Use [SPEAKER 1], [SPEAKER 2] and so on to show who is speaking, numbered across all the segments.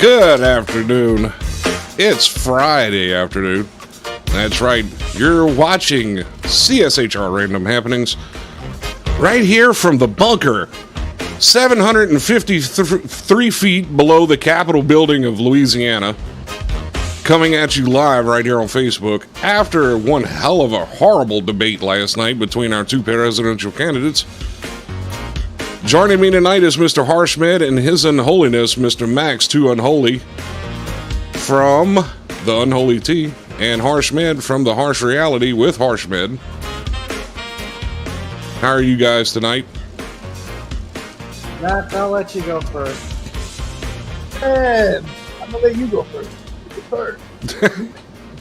[SPEAKER 1] Good afternoon. It's Friday afternoon. That's right. You're watching CSHR Random Happenings right here from the bunker, 753 feet below the Capitol building of Louisiana. Coming at you live right here on Facebook after one hell of a horrible debate last night between our two presidential candidates. Joining me tonight is Mr. Harshmed and his unholiness, Mr. Max, too unholy, from the Unholy Tea, and Harshmed from the Harsh Reality with Harshmed. How are you guys tonight?
[SPEAKER 2] Max, I'll let you go first.
[SPEAKER 3] I'm gonna let you go first.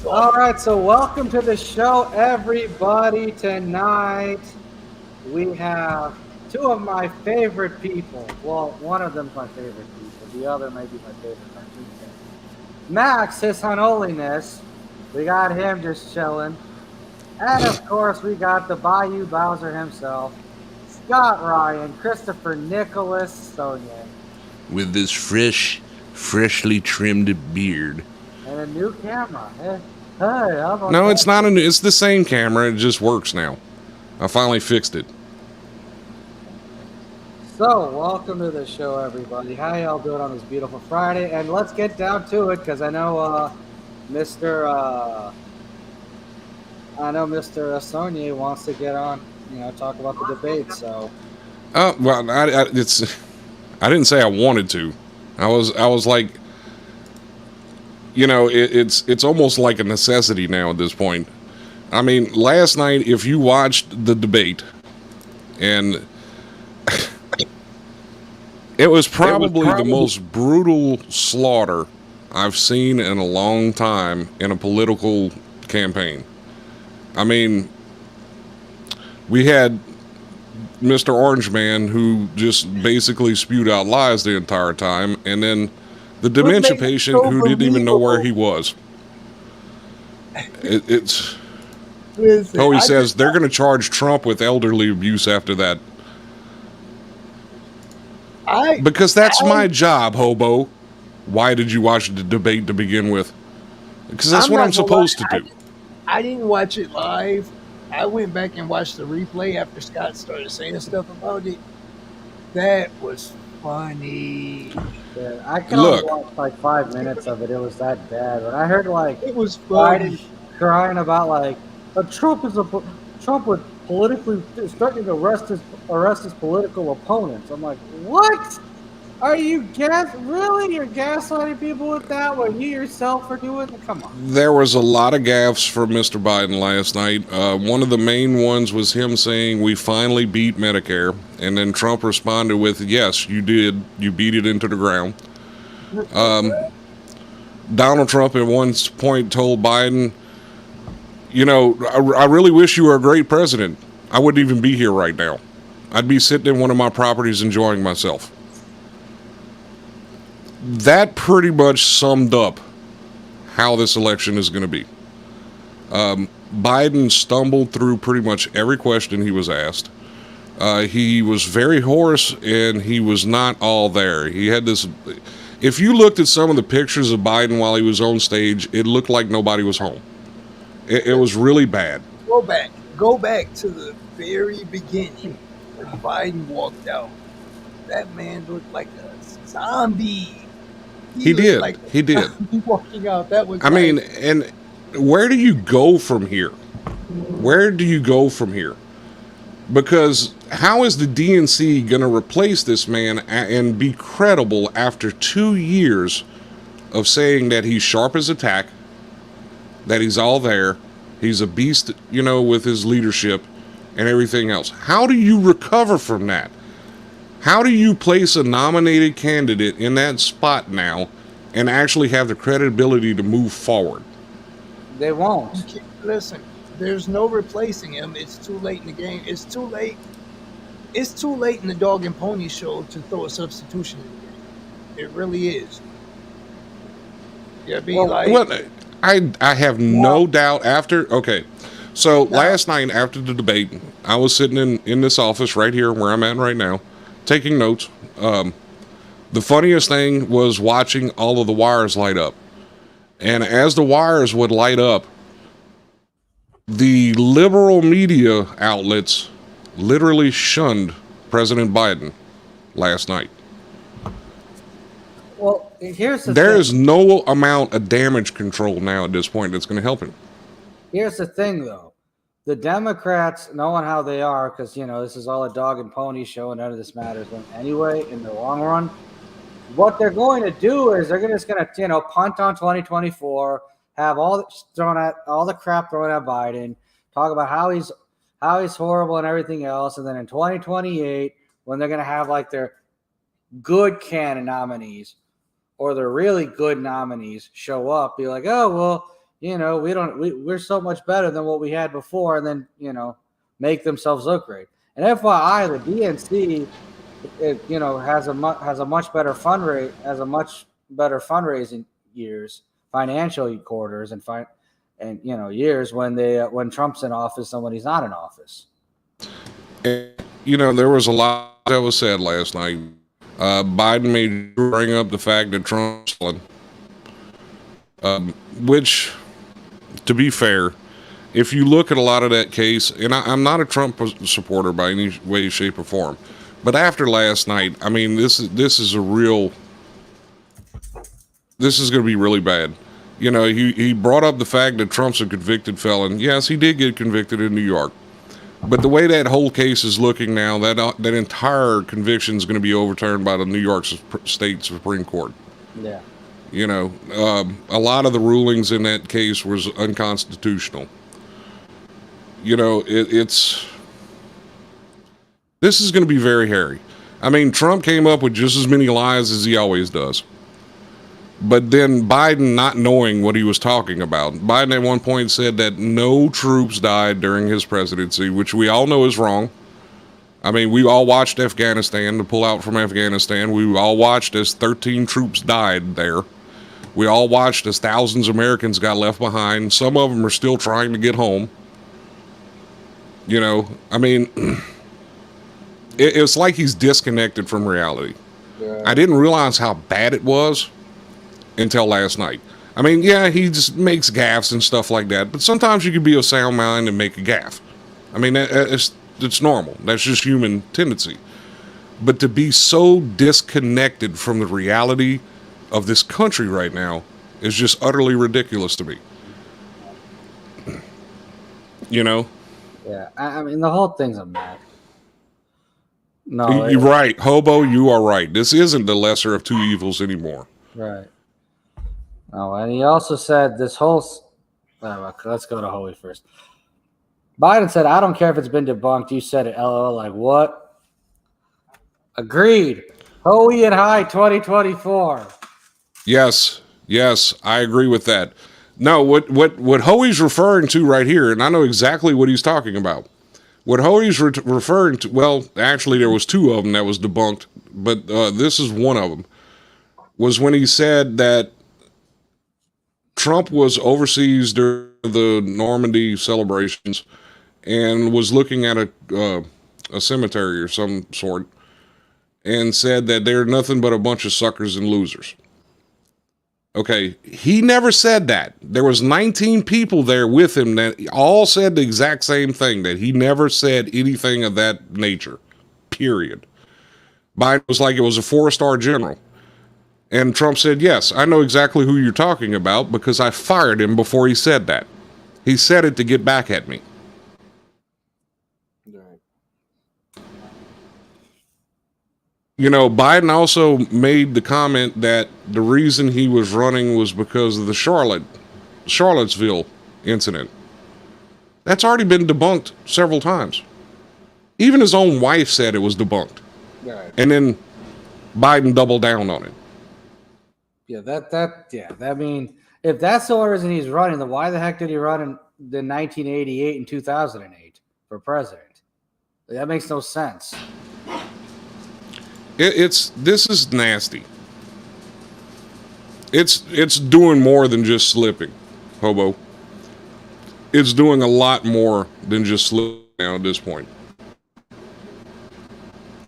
[SPEAKER 2] All right, so welcome to the show, everybody. Tonight we have two of my favorite people. Well, one of them's my favorite people. The other may be my favorite. Max, his unholiness. We got him just chilling. And of course, we got the Bayou Bowser himself, Scott Ryan, Christopher Nicholas Sonnier.
[SPEAKER 1] With this freshly trimmed beard.
[SPEAKER 2] And a new camera. Hey, how about
[SPEAKER 1] No,
[SPEAKER 2] that?
[SPEAKER 1] it's not it's the same camera. It just works now. I finally fixed it.
[SPEAKER 2] So, welcome to the show, everybody. How y'all doing on this beautiful Friday? And let's get down to it, because I know Mr. Sonnier wants to get on, talk about the debate. So,
[SPEAKER 1] Well, I didn't say I wanted to. I was like, it's almost like a necessity now at this point. I mean, last night, if you watched the debate, and it was probably the most brutal slaughter I've seen in a long time in a political campaign. I mean, we had Mr. Orange Man who just basically spewed out lies the entire time, and then the dementia patient who didn't even know where he was. It's...
[SPEAKER 3] Listen,
[SPEAKER 1] he says they're going to charge Trump with elderly abuse after that. Because that's my job, hobo. Why did you watch the debate to begin with? Because that's what I'm supposed to do.
[SPEAKER 3] I didn't watch it live. I went back and watched the replay after Scott started saying stuff about it. That was funny.
[SPEAKER 2] yeah, I can only watch like 5 minutes of it. It was that bad. But I heard
[SPEAKER 3] It was funny.
[SPEAKER 2] Biden crying about Trump would politically starting to arrest his political opponents. I'm like, what? Are you really? You're gaslighting people with that when you yourself are doing it? Come on.
[SPEAKER 1] There was a lot of gaffes from Mr. Biden last night. One of the main ones was him saying, we finally beat Medicare. And then Trump responded with, yes, you did. You beat it into the ground. Donald Trump at one point told Biden, I really wish you were a great president. I wouldn't even be here right now. I'd be sitting in one of my properties enjoying myself. That pretty much summed up how this election is going to be. Biden stumbled through pretty much every question he was asked. He was very hoarse, and he was not all there. He had this... If you looked at some of the pictures of Biden while he was on stage, it looked like nobody was home. It was really bad.
[SPEAKER 3] Go back to the very beginning when Biden walked out. That man looked like a zombie.
[SPEAKER 1] He did. He did.
[SPEAKER 3] Walking out. That was.
[SPEAKER 1] I mean, and where do you go from here? Where do you go from here? Because how is the DNC going to replace this man and be credible after 2 years of saying that he's sharp as a tack, that he's all there, he's a beast, with his leadership and everything else? How do you recover from that? How do you place a nominated candidate in that spot now and actually have the credibility to move forward?
[SPEAKER 2] They won't.
[SPEAKER 3] Listen, there's no replacing him. It's too late in the game. It's too late. It's too late in the dog and pony show to throw a substitution in the game. It really is.
[SPEAKER 1] I have no doubt after. Okay. So last night after the debate, I was sitting in this office right here where I'm at right now, taking notes. The funniest thing was watching all of the wires light up. And as the wires would light up, the liberal media outlets literally shunned President Biden last night.
[SPEAKER 2] Well, here's the
[SPEAKER 1] There
[SPEAKER 2] thing.
[SPEAKER 1] is no amount of damage control now at this point that's going to help him.
[SPEAKER 2] Here's the thing, though. The Democrats, knowing how they are, because, this is all a dog and pony show and none of this matters anyway in the long run. What they're going to do is they're just going to, punt on 2024, have all the crap thrown at Biden, talk about how he's horrible and everything else, and then in 2028, when they're going to have like their good canon nominees or their really good nominees show up, be like, oh well, we're so much better than what we had before, and then make themselves look great. And FYI, the DNC, has a much better fundraising years, financial quarters, and years when Trump's in office and when he's not in office.
[SPEAKER 1] And, there was a lot that was said last night. Biden may bring up the fact that Trump's which, to be fair, if you look at a lot of that case, and I'm not a Trump supporter by any way, shape, or form, but after last night, I mean, this is going to be really bad. He brought up the fact that Trump's a convicted felon. Yes, he did get convicted in New York. But the way that whole case is looking now, that entire conviction is going to be overturned by the New York State Supreme Court.
[SPEAKER 2] Yeah.
[SPEAKER 1] A lot of the rulings in that case was unconstitutional. This is going to be very hairy. I mean, Trump came up with just as many lies as he always does. But then Biden not knowing what he was talking about. Biden at one point said that no troops died during his presidency, which we all know is wrong. I mean, we all watched Afghanistan, to pull out from Afghanistan. We all watched as 13 troops died there. We all watched as thousands of Americans got left behind. Some of them are still trying to get home. I mean, it's like he's disconnected from reality. Yeah. I didn't realize how bad it was until last night. I mean, yeah, he just makes gaffes and stuff like that, but sometimes you can be of sound mind and make a gaffe. I mean, it's normal. That's just human tendency. But to be so disconnected from the reality of this country right now is just utterly ridiculous to me.
[SPEAKER 2] Yeah, I mean, the whole thing's a mess. No,
[SPEAKER 1] you're right, Hobo. You are right. This isn't the lesser of two evils anymore.
[SPEAKER 2] Right. Oh, and he also said this whole. Let's go to Hoey first. Biden said, "I don't care if it's been debunked. You said it." LOL. Like what? Agreed. Hoey and High 2024.
[SPEAKER 1] Yes, I agree with that. No, what Hoey's referring to right here, and I know exactly what he's talking about. What Hoey's referring to, well, actually there was two of them that was debunked, but this is one of them, was when he said that Trump was overseas during the Normandy celebrations and was looking at a cemetery or some sort and said that they're nothing but a bunch of suckers and losers. Okay, he never said that. There was 19 people there with him that all said the exact same thing, that he never said anything of that nature, period. Biden was like it was a 4-star general. And Trump said, yes, I know exactly who you're talking about because I fired him before he said that. He said it to get back at me. Biden also made the comment that the reason he was running was because of the Charlottesville incident. That's already been debunked several times. Even his own wife said it was debunked. Right. And then Biden doubled down on it.
[SPEAKER 2] Yeah, I mean, if that's the only reason he's running, then why the heck did he run in 1988 and 2008 for president? That makes no sense.
[SPEAKER 1] This is nasty. It's doing more than just slipping, Hobo. It's doing a lot more than just slipping now at this point.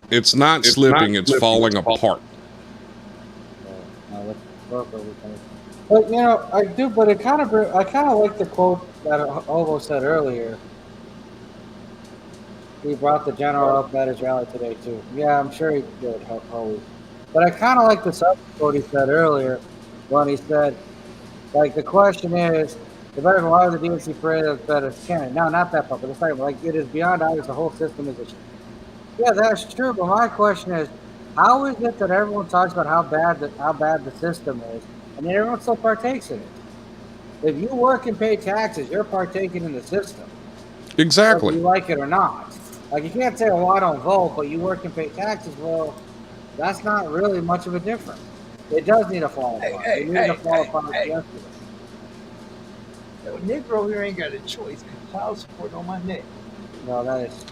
[SPEAKER 1] It's not slipping, it's falling apart.
[SPEAKER 2] appropriately punished. But you know, I do. But I kind of like the quote that Ovo said earlier. He brought the general up at his rally today too. Yeah, I'm sure he did. Always. But I kind of like this other quote he said earlier when he said, like, the question is, the better why the DNC parade is better candidate. No, not that part, but it's like it is beyond obvious the whole system is a. Yeah, that's true. But my question is, how is it that everyone talks about how bad the system is, and then everyone still partakes in it? If you work and pay taxes, you're partaking in the system, whether
[SPEAKER 1] Exactly.
[SPEAKER 2] you like it or not. Like, you can't say, "Oh, I don't vote," but you work and pay taxes. Well, that's not really much of a difference. It does need a fall apart. It needs to fall apart yesterday.
[SPEAKER 3] Yo, Negro here ain't got a choice. Child support on my neck.
[SPEAKER 2] No, that is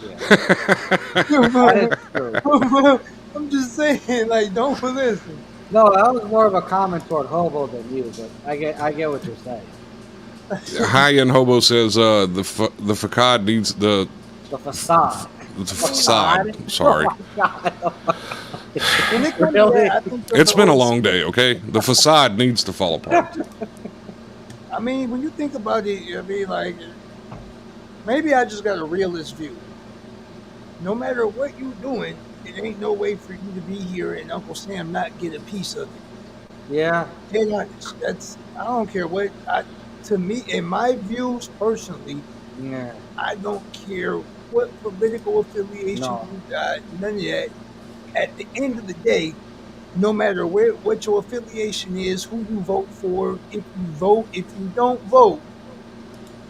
[SPEAKER 2] that is true.
[SPEAKER 3] I'm just saying, like, don't listen.
[SPEAKER 2] No, that was more of a comment toward Hobo than you, but I get what you're saying.
[SPEAKER 1] High End Hobo says the facade needs the
[SPEAKER 2] facade.
[SPEAKER 1] facade. Sorry.
[SPEAKER 2] Oh my God.
[SPEAKER 3] When it comes to
[SPEAKER 2] Really?
[SPEAKER 3] that, I think the
[SPEAKER 1] It's been a
[SPEAKER 3] whole-
[SPEAKER 1] long day, okay? The facade needs to fall apart.
[SPEAKER 3] I mean, when you think about it, I mean, like, maybe I just got a realist view. No matter what you're doing, it ain't no way for you to be here and Uncle Sam not get a piece of it.
[SPEAKER 2] Yeah,
[SPEAKER 3] Dead honest. That's, I don't care what. To me, in my views personally,
[SPEAKER 2] yeah.
[SPEAKER 3] I don't care what political affiliation
[SPEAKER 2] No.
[SPEAKER 3] you got, none of that. At the end of the day, no matter what your affiliation is, who you vote for, if you vote, if you don't vote,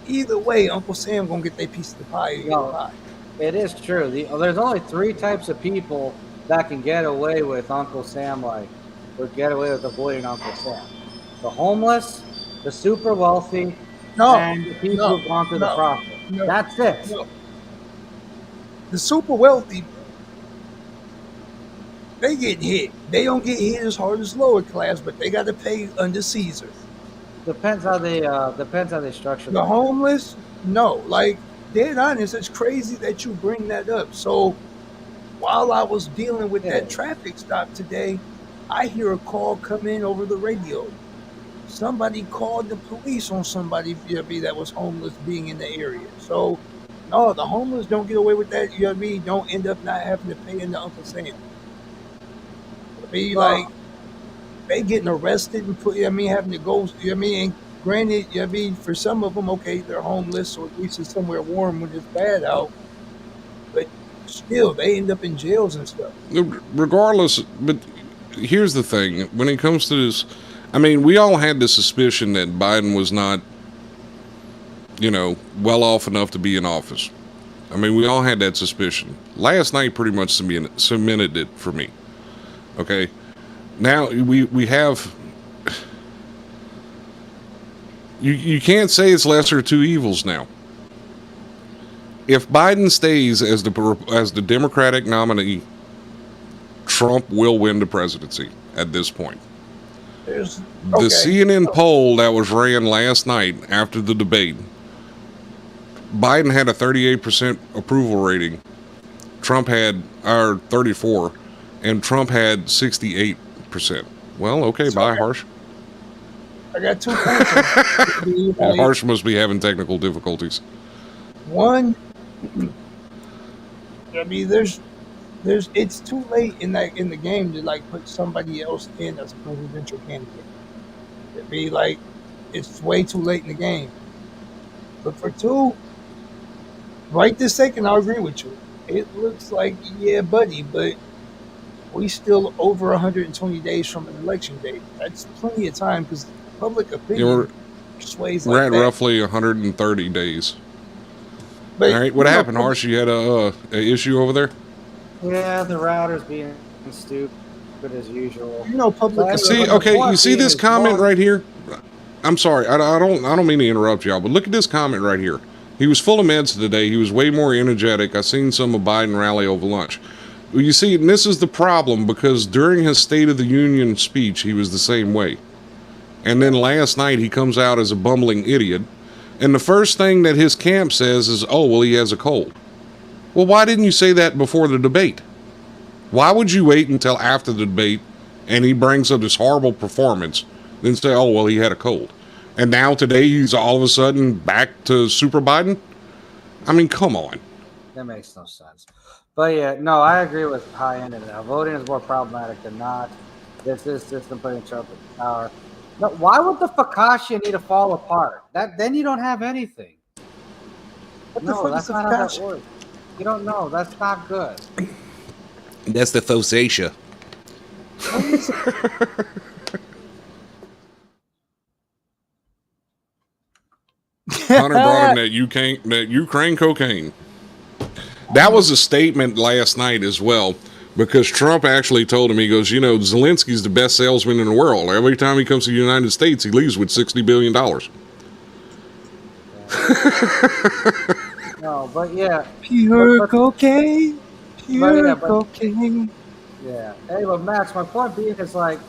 [SPEAKER 3] either way, Uncle Sam gonna get that piece of the pie. Or
[SPEAKER 2] No.
[SPEAKER 3] your pie.
[SPEAKER 2] It is true. There's only three types of people that can get away with Uncle Sam, or get away with avoiding Uncle Sam: the homeless, the super wealthy,
[SPEAKER 3] No,
[SPEAKER 2] and the people
[SPEAKER 3] no,
[SPEAKER 2] who've gone through the
[SPEAKER 3] no,
[SPEAKER 2] process.
[SPEAKER 3] no,
[SPEAKER 2] That's it.
[SPEAKER 3] no. The super wealthy, they get hit. They don't get hit as hard as lower class, but they got to pay under Caesar.
[SPEAKER 2] Depends how they structure
[SPEAKER 3] The
[SPEAKER 2] it.
[SPEAKER 3] homeless, no. Like, dead honest, it's crazy that you bring that up. So while I was dealing with
[SPEAKER 2] Yeah.
[SPEAKER 3] that traffic stop today, I hear a call come in over the radio. Somebody called the police on somebody that was homeless being in the area. So no, the homeless don't get away with that. Don't end up not having to pay into Uncle Sam.
[SPEAKER 2] No.
[SPEAKER 3] Like, they getting arrested and having to go. And granted, for some of them, okay, they're homeless, or at least it's somewhere warm when it's bad out. But still, they end up in jails and stuff.
[SPEAKER 1] Regardless, but here's the thing. When it comes to this, I mean, we all had the suspicion that Biden was not, well off enough to be in office. I mean, we all had that suspicion. Last night pretty much cemented it for me. Okay? Now, we have... You can't say it's lesser of two evils now. If Biden stays as the Democratic nominee, Trump will win the presidency at this point. The CNN poll that was ran last night after the debate, Biden had a 38% approval rating. Trump had 34, and Trump had 68%. Well, okay, bye, Harsh.
[SPEAKER 3] I got 2 points.
[SPEAKER 1] Harsh must be having technical difficulties.
[SPEAKER 3] One, it's too late in the game to put somebody else in as a presidential candidate. It's way too late in the game. But for 2, right this second, I'll agree with you. It looks like, yeah, buddy, but we still over 120 days from an election date. That's plenty of time because public opinion sways like that.
[SPEAKER 1] We're at roughly 130 days.
[SPEAKER 3] But,
[SPEAKER 1] all right, what happened, Harsh? You had a issue over there?
[SPEAKER 2] Yeah, the router's being stupid as usual.
[SPEAKER 3] Public.
[SPEAKER 1] You see this comment right here? I'm sorry, I don't mean to interrupt y'all, but look at this comment right here. He was full of meds today. He was way more energetic. I seen some of Biden rally over lunch. Well, you see, and this is the problem, because during his State of the Union speech, he was the same way. And then last night, he comes out as a bumbling idiot. And the first thing that his camp says is, oh, well, he has a cold. Well, why didn't you say that before the debate? Why would you wait until after the debate and he brings up this horrible performance then say, oh, well, he had a cold. And now today he's all of a sudden back to Super Biden? I mean, come on.
[SPEAKER 2] That makes no sense. But yeah, no, I agree with high end of that. Voting is more problematic than not. This is system putting Trump in power. No, why would the Fakasha need to fall apart? That then you don't have anything. No, that's not how that works. You don't know. That's not good.
[SPEAKER 1] That's the Thosacia. Hunter brought him that Ukraine cocaine. That was a statement last night as well, because Trump actually told him, he goes, Zelensky's the best salesman in the world. Every time he comes to the United States, he leaves with $60 billion.
[SPEAKER 2] No, but yeah.
[SPEAKER 3] Pure cocaine. Pure cocaine.
[SPEAKER 2] Yeah. Hey, but Max, my point being is like,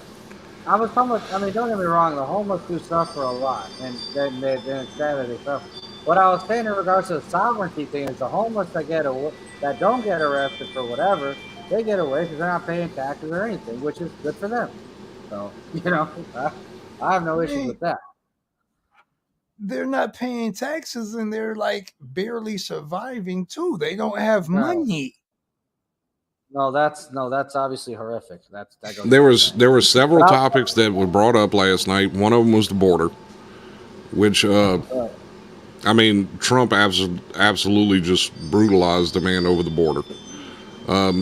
[SPEAKER 2] I was talking about, don't get me wrong, the homeless do suffer a lot, and then it's sad that they suffer. What I was saying in regards to the sovereignty thing is the homeless that don't get arrested for whatever, they get away because they're not paying taxes or anything, which is good for them. So, I have no issues with that.
[SPEAKER 3] They're not paying taxes and they're like barely surviving too. They don't have money.
[SPEAKER 2] No, that's obviously horrific. That goes.
[SPEAKER 1] There were several topics that were brought up last night. One of them was the border, which Trump absolutely just brutalized the man over the border.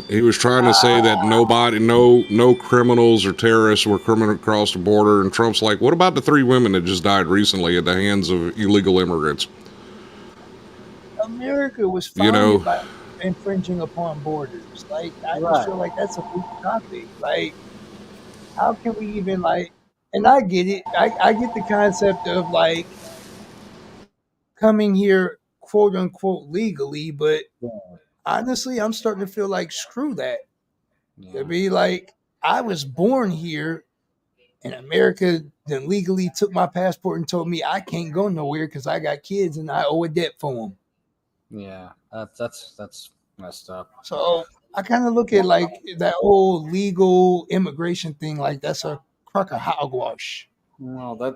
[SPEAKER 1] He was trying to say that no criminals or terrorists were coming across the border, and Trump's like, what about the 3 women that just died recently at the hands of illegal immigrants?
[SPEAKER 3] America was founded by infringing upon borders. Like, I just feel like that's a big topic. Like, how can we even and I get it. I get the concept of like coming here quote unquote legally, but honestly, I'm starting to feel like screw that. To be like, I was born here and America then legally took my passport and told me I can't go nowhere because I got kids and I owe a debt for them.
[SPEAKER 2] Yeah, that's messed up.
[SPEAKER 3] So I kind of look at like that whole legal immigration thing like that's a crock of hogwash.
[SPEAKER 2] I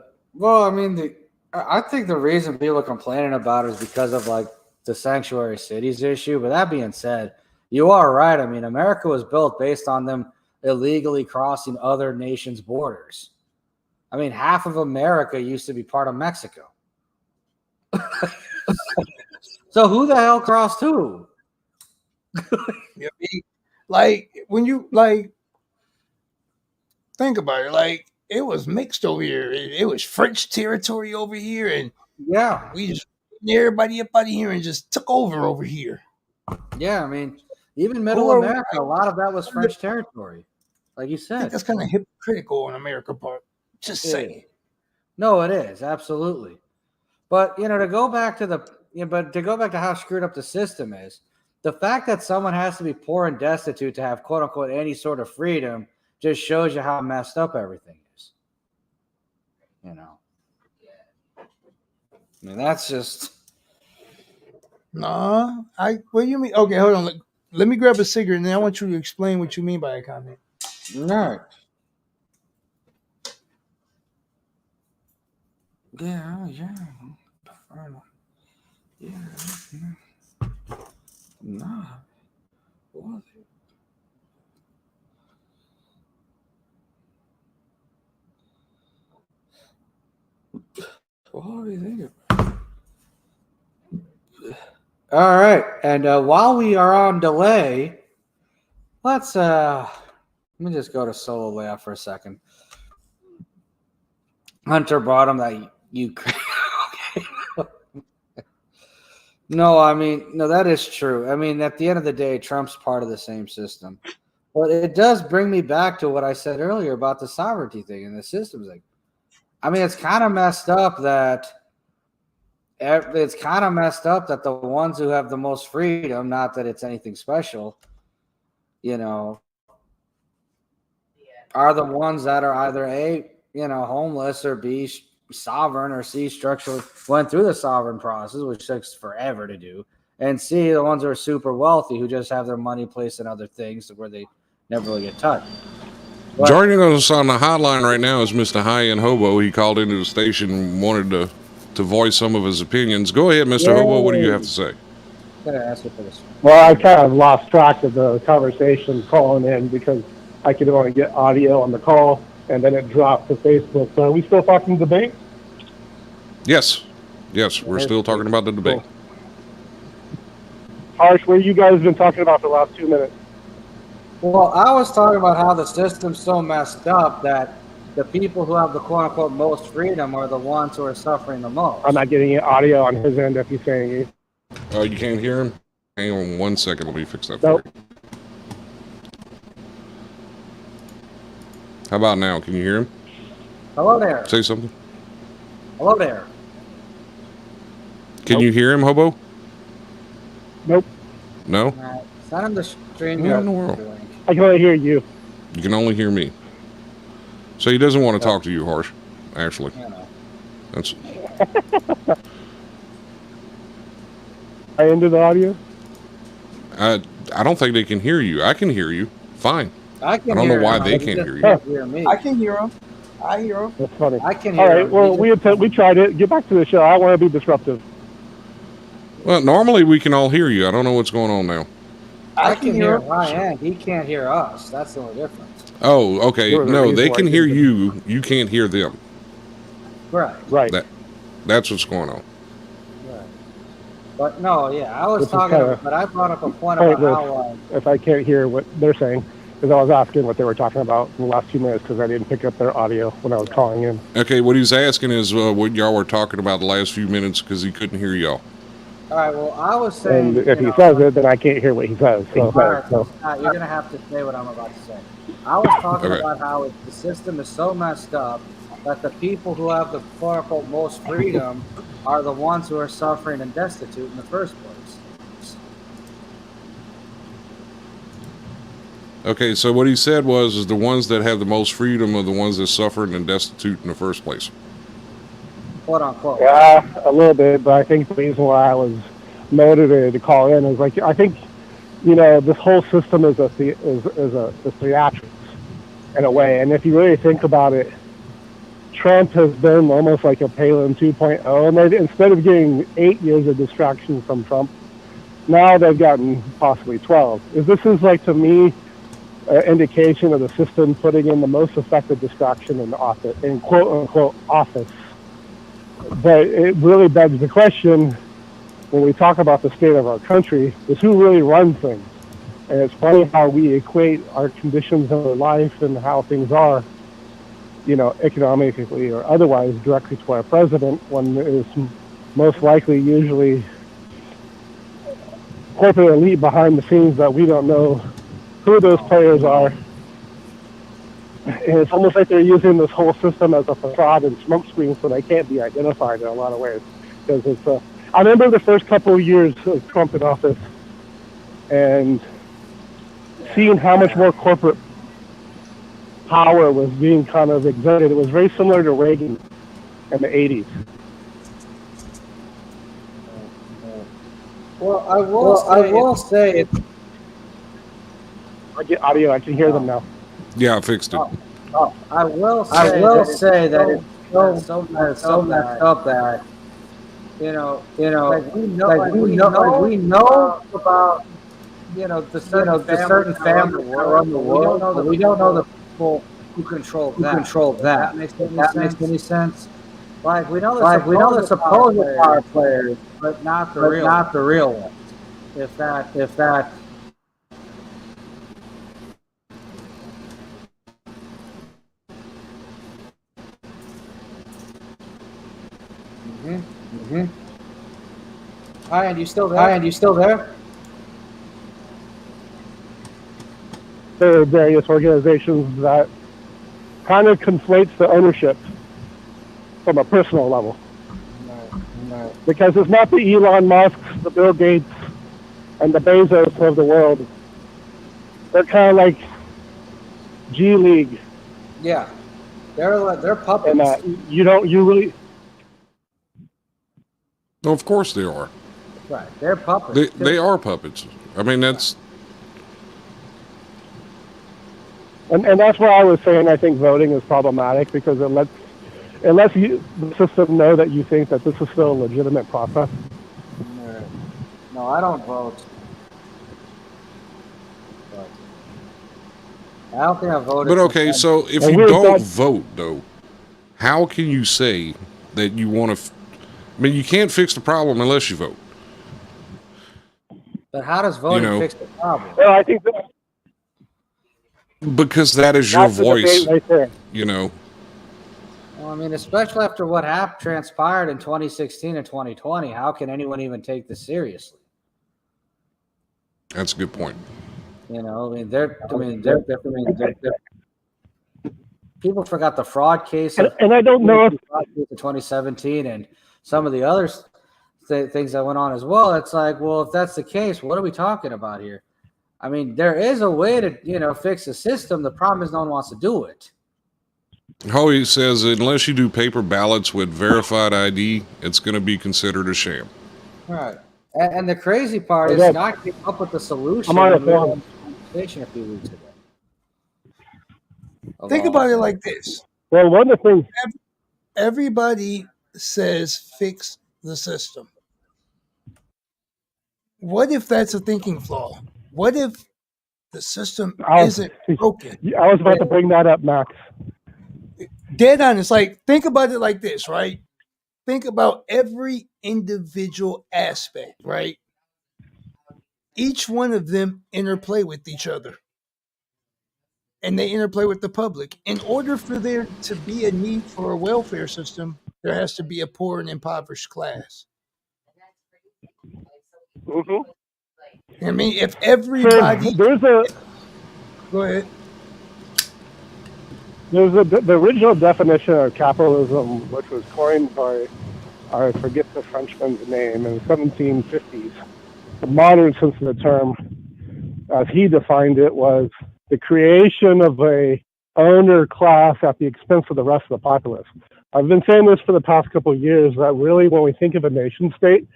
[SPEAKER 2] think the reason people are complaining about it is because of like the sanctuary cities issue. But that being said, you are right. I mean, America was built based on them illegally crossing other nations' borders. I mean, half of America used to be part of Mexico. So who the hell crossed who?
[SPEAKER 3] Like when you like think about it, like it was mixed over here. It was French territory over here, and we just everybody up out of here and just took over here.
[SPEAKER 2] Yeah, I mean, even Middle America, a lot of that was French territory, like you said.
[SPEAKER 3] I think that's kind of hypocritical on America's part. Just saying.
[SPEAKER 2] No, it is absolutely. But to go back to how screwed up the system is, the fact that someone has to be poor and destitute to have quote unquote any sort of freedom just shows you how messed up everything is. I mean, that's just.
[SPEAKER 3] Nah, what do you mean? Okay, hold on. Let me grab a cigarette and then I want you to explain what you mean by a comment.
[SPEAKER 2] All right. Yeah. Nah. What? What are you thinking? All right, and while we are on delay, let me just go to solo layout for a second. Hunter brought him that Ukraine. No, that is true. I mean, at the end of the day, Trump's part of the same system. But it does bring me back to what I said earlier about the sovereignty thing and the systems. It's kind of messed up that the ones who have the most freedom, not that it's anything special, are the ones that are either A, homeless, or B, sovereign, or C, structurally went through the sovereign process, which takes forever to do, and C, the ones who are super wealthy who just have their money placed in other things where they never really get touched. But
[SPEAKER 1] Joining us on the hotline right now is Mr. High End Hobo. He called into the station and wanted to voice some of his opinions. Go ahead, Mr. Hobo. What do you have to say?
[SPEAKER 2] I'm gonna ask you for this.
[SPEAKER 4] Well, I kind of lost track of the conversation calling in because I could only get audio on the call, and then it dropped to Facebook. So are we still talking debate?
[SPEAKER 1] Yes. Yes, we're still talking about the debate.
[SPEAKER 4] Cool. Harsh, what have you guys been talking about for the last 2 minutes?
[SPEAKER 2] Well, I was talking about how the system's so messed up that the people who have the quote unquote most freedom are the ones who are suffering the most.
[SPEAKER 4] I'm not getting any audio on his end if he's saying it.
[SPEAKER 1] Oh, you can't hear him? Hang on 1 second. Let me fix that
[SPEAKER 4] Nope.
[SPEAKER 1] for you. How about now? Can you hear him?
[SPEAKER 2] Hello there.
[SPEAKER 1] Say something.
[SPEAKER 2] Hello there.
[SPEAKER 1] Can you hear him, Hobo?
[SPEAKER 4] Nope.
[SPEAKER 1] No?
[SPEAKER 2] Send him the stream.
[SPEAKER 1] What in the world?
[SPEAKER 4] I can only hear you.
[SPEAKER 1] You can only hear me. So he doesn't want to talk to you, Harsh, actually.
[SPEAKER 2] You know.
[SPEAKER 1] That's
[SPEAKER 4] I ended the audio.
[SPEAKER 1] I don't think they can hear you. I can hear you. Fine.
[SPEAKER 2] I can
[SPEAKER 1] I don't know
[SPEAKER 2] hear
[SPEAKER 1] why
[SPEAKER 2] him,
[SPEAKER 1] they
[SPEAKER 2] but he
[SPEAKER 1] can't
[SPEAKER 2] just
[SPEAKER 1] hear you.
[SPEAKER 2] can't hear me.
[SPEAKER 3] I can hear him. I hear him.
[SPEAKER 4] That's funny.
[SPEAKER 2] I can hear
[SPEAKER 4] All right.
[SPEAKER 2] him.
[SPEAKER 4] Well,
[SPEAKER 2] He just-
[SPEAKER 4] we tried it. Get back to the show. I want to be disruptive.
[SPEAKER 1] Well, normally we can all hear you. I don't know what's going on now.
[SPEAKER 2] I can hear
[SPEAKER 3] him.
[SPEAKER 2] my end. He can't hear us. That's the only difference.
[SPEAKER 1] Oh, okay.
[SPEAKER 4] There was a
[SPEAKER 1] No,
[SPEAKER 4] reason
[SPEAKER 1] they
[SPEAKER 4] why
[SPEAKER 1] can
[SPEAKER 4] I
[SPEAKER 1] hear
[SPEAKER 4] didn't-
[SPEAKER 1] you. You can't hear them.
[SPEAKER 2] Right.
[SPEAKER 4] Right.
[SPEAKER 1] That's what's going on.
[SPEAKER 2] Right. But no, yeah, I was
[SPEAKER 4] Which is
[SPEAKER 2] talking,
[SPEAKER 4] kinda
[SPEAKER 2] but I brought up a point about
[SPEAKER 4] pointless.
[SPEAKER 2] how.
[SPEAKER 4] If I can't hear what they're saying, because I was asking what they were talking about in the last 2 minutes because I didn't pick up their audio when I was calling in.
[SPEAKER 1] Okay, what he's asking is what y'all were talking about the last few minutes because he couldn't hear y'all.
[SPEAKER 2] All right. Well, I was saying.
[SPEAKER 4] And if he says it, then I can't hear what he says. So,
[SPEAKER 2] Alright,
[SPEAKER 4] so
[SPEAKER 2] Scott, you're gonna have to say what I'm about to say. I was talking
[SPEAKER 1] Okay.
[SPEAKER 2] about how the system is so messed up that the people who have the quote unquote most freedom are the ones who are suffering and destitute in the first place.
[SPEAKER 1] Okay, so what he said was is the ones that have the most freedom are the ones that suffered and destitute in the first place.
[SPEAKER 2] Quote unquote.
[SPEAKER 4] yeah, a little bit, but I think the reason why I was motivated to call in is like I think this whole system is a theatrics in a way, and if you really think about it, Trump has been almost like a Palin 2.0, and instead of getting 8 years of distraction from Trump, now they've gotten possibly 12. This is like to me indication of the system putting in the most effective distraction in the office, in quote unquote office. But it really begs the question when we talk about the state of our country is who really runs things. And it's funny how we equate our conditions of our life and how things are, economically or otherwise directly to our president when it is most likely usually corporate elite behind the scenes that we don't know who those players are. And it's almost like they're using this whole system as a facade and smokescreen so they can't be identified in a lot of ways. Because I remember the first couple of years of Trump in office and seeing how much more corporate power was being kind of exerted. It was very similar to Reagan in the 80s.
[SPEAKER 2] Well, I will say
[SPEAKER 4] I get audio. I can hear them now.
[SPEAKER 1] Yeah, I fixed it.
[SPEAKER 2] I will say that it's so messed up that we know about the certain families that run the world. We don't know the people who control that. That makes any sense? Like we know the supposed power players, but not the real ones. If that. Hi, and you still there?
[SPEAKER 4] There are various organizations that kind of conflates the ownership from a personal level.
[SPEAKER 2] No.
[SPEAKER 4] Because it's not the Elon Musks, the Bill Gates, and the Bezos of the world. They're kind of like G League.
[SPEAKER 2] Yeah, they're puppets.
[SPEAKER 4] And you really.
[SPEAKER 1] No, of course they are.
[SPEAKER 2] Right, they're puppets.
[SPEAKER 1] They are puppets. I mean, that's.
[SPEAKER 4] And that's why I was saying I think voting is problematic because it lets you, the system know that you think that this is still a legitimate process.
[SPEAKER 2] No, I don't vote. But I don't think I voted.
[SPEAKER 1] But okay, so if you don't vote, though, how can you say that you want to? I mean, you can't fix the problem unless you vote.
[SPEAKER 2] But how does voting fix the problem?
[SPEAKER 4] Well, I think that,
[SPEAKER 1] because that is your voice,
[SPEAKER 4] right there.
[SPEAKER 1] you know.
[SPEAKER 2] Well, I mean, especially after what transpired in 2016 and 2020, how can anyone even take this seriously?
[SPEAKER 1] That's a good point.
[SPEAKER 2] You know, people forgot the fraud case,
[SPEAKER 4] and I don't know if
[SPEAKER 2] 2017 and some of the other things that went on as well. It's like, well, if that's the case, what are we talking about here? I mean, there is a way to, fix the system. The problem is no one wants to do it.
[SPEAKER 1] Hoey says unless you do paper ballots with verified ID, it's going to be considered a sham.
[SPEAKER 2] Right. And the crazy part is not came up with the solution.
[SPEAKER 4] I'm on a
[SPEAKER 2] few weeks ago.
[SPEAKER 3] Think about it like this.
[SPEAKER 4] Well, one of the things
[SPEAKER 3] everybody says fix the system. What if that's a thinking flaw? What if the system isn't broken?
[SPEAKER 4] I was about to bring that up, Max.
[SPEAKER 3] Dead on. It's like, think about it like this, right? Think about every individual aspect, right? Each one of them interplay with each other. And they interplay with the public. In order for there to be a need for a welfare system, there has to be a poor and impoverished class.
[SPEAKER 4] Mm-hmm.
[SPEAKER 3] I mean, if everybody...
[SPEAKER 4] Go
[SPEAKER 3] ahead.
[SPEAKER 4] There's the original definition of capitalism, which was coined by, I forget the Frenchman's name, in the 1750s. The modern sense of the term, as he defined it, was the creation of a owner class at the expense of the rest of the populace. I've been saying this for the past couple of years, that really when we think of a nation state,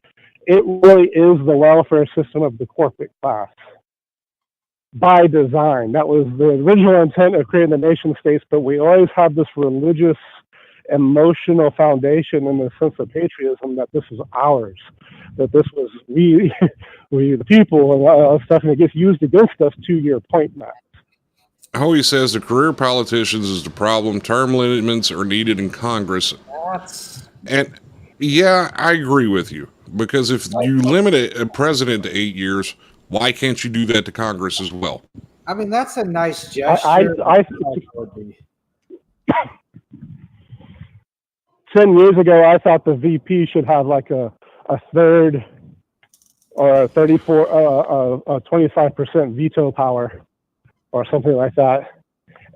[SPEAKER 4] it really is the welfare system of the corporate class. By design. That was the original intent of creating the nation states, but we always have this religious, emotional foundation in the sense of patriotism that this is ours, that this was we the people, and all stuff, and it gets used against us. To your point, Matt.
[SPEAKER 1] Hoey says the career politicians is the problem. Term limits are needed in Congress. And yeah, I agree with you, because if you limit a president to 8 years, why can't you do that to Congress as well?
[SPEAKER 2] I mean, that's a nice gesture.
[SPEAKER 4] 10 years ago, I thought the VP should have like a third or a 25% veto power or something like that.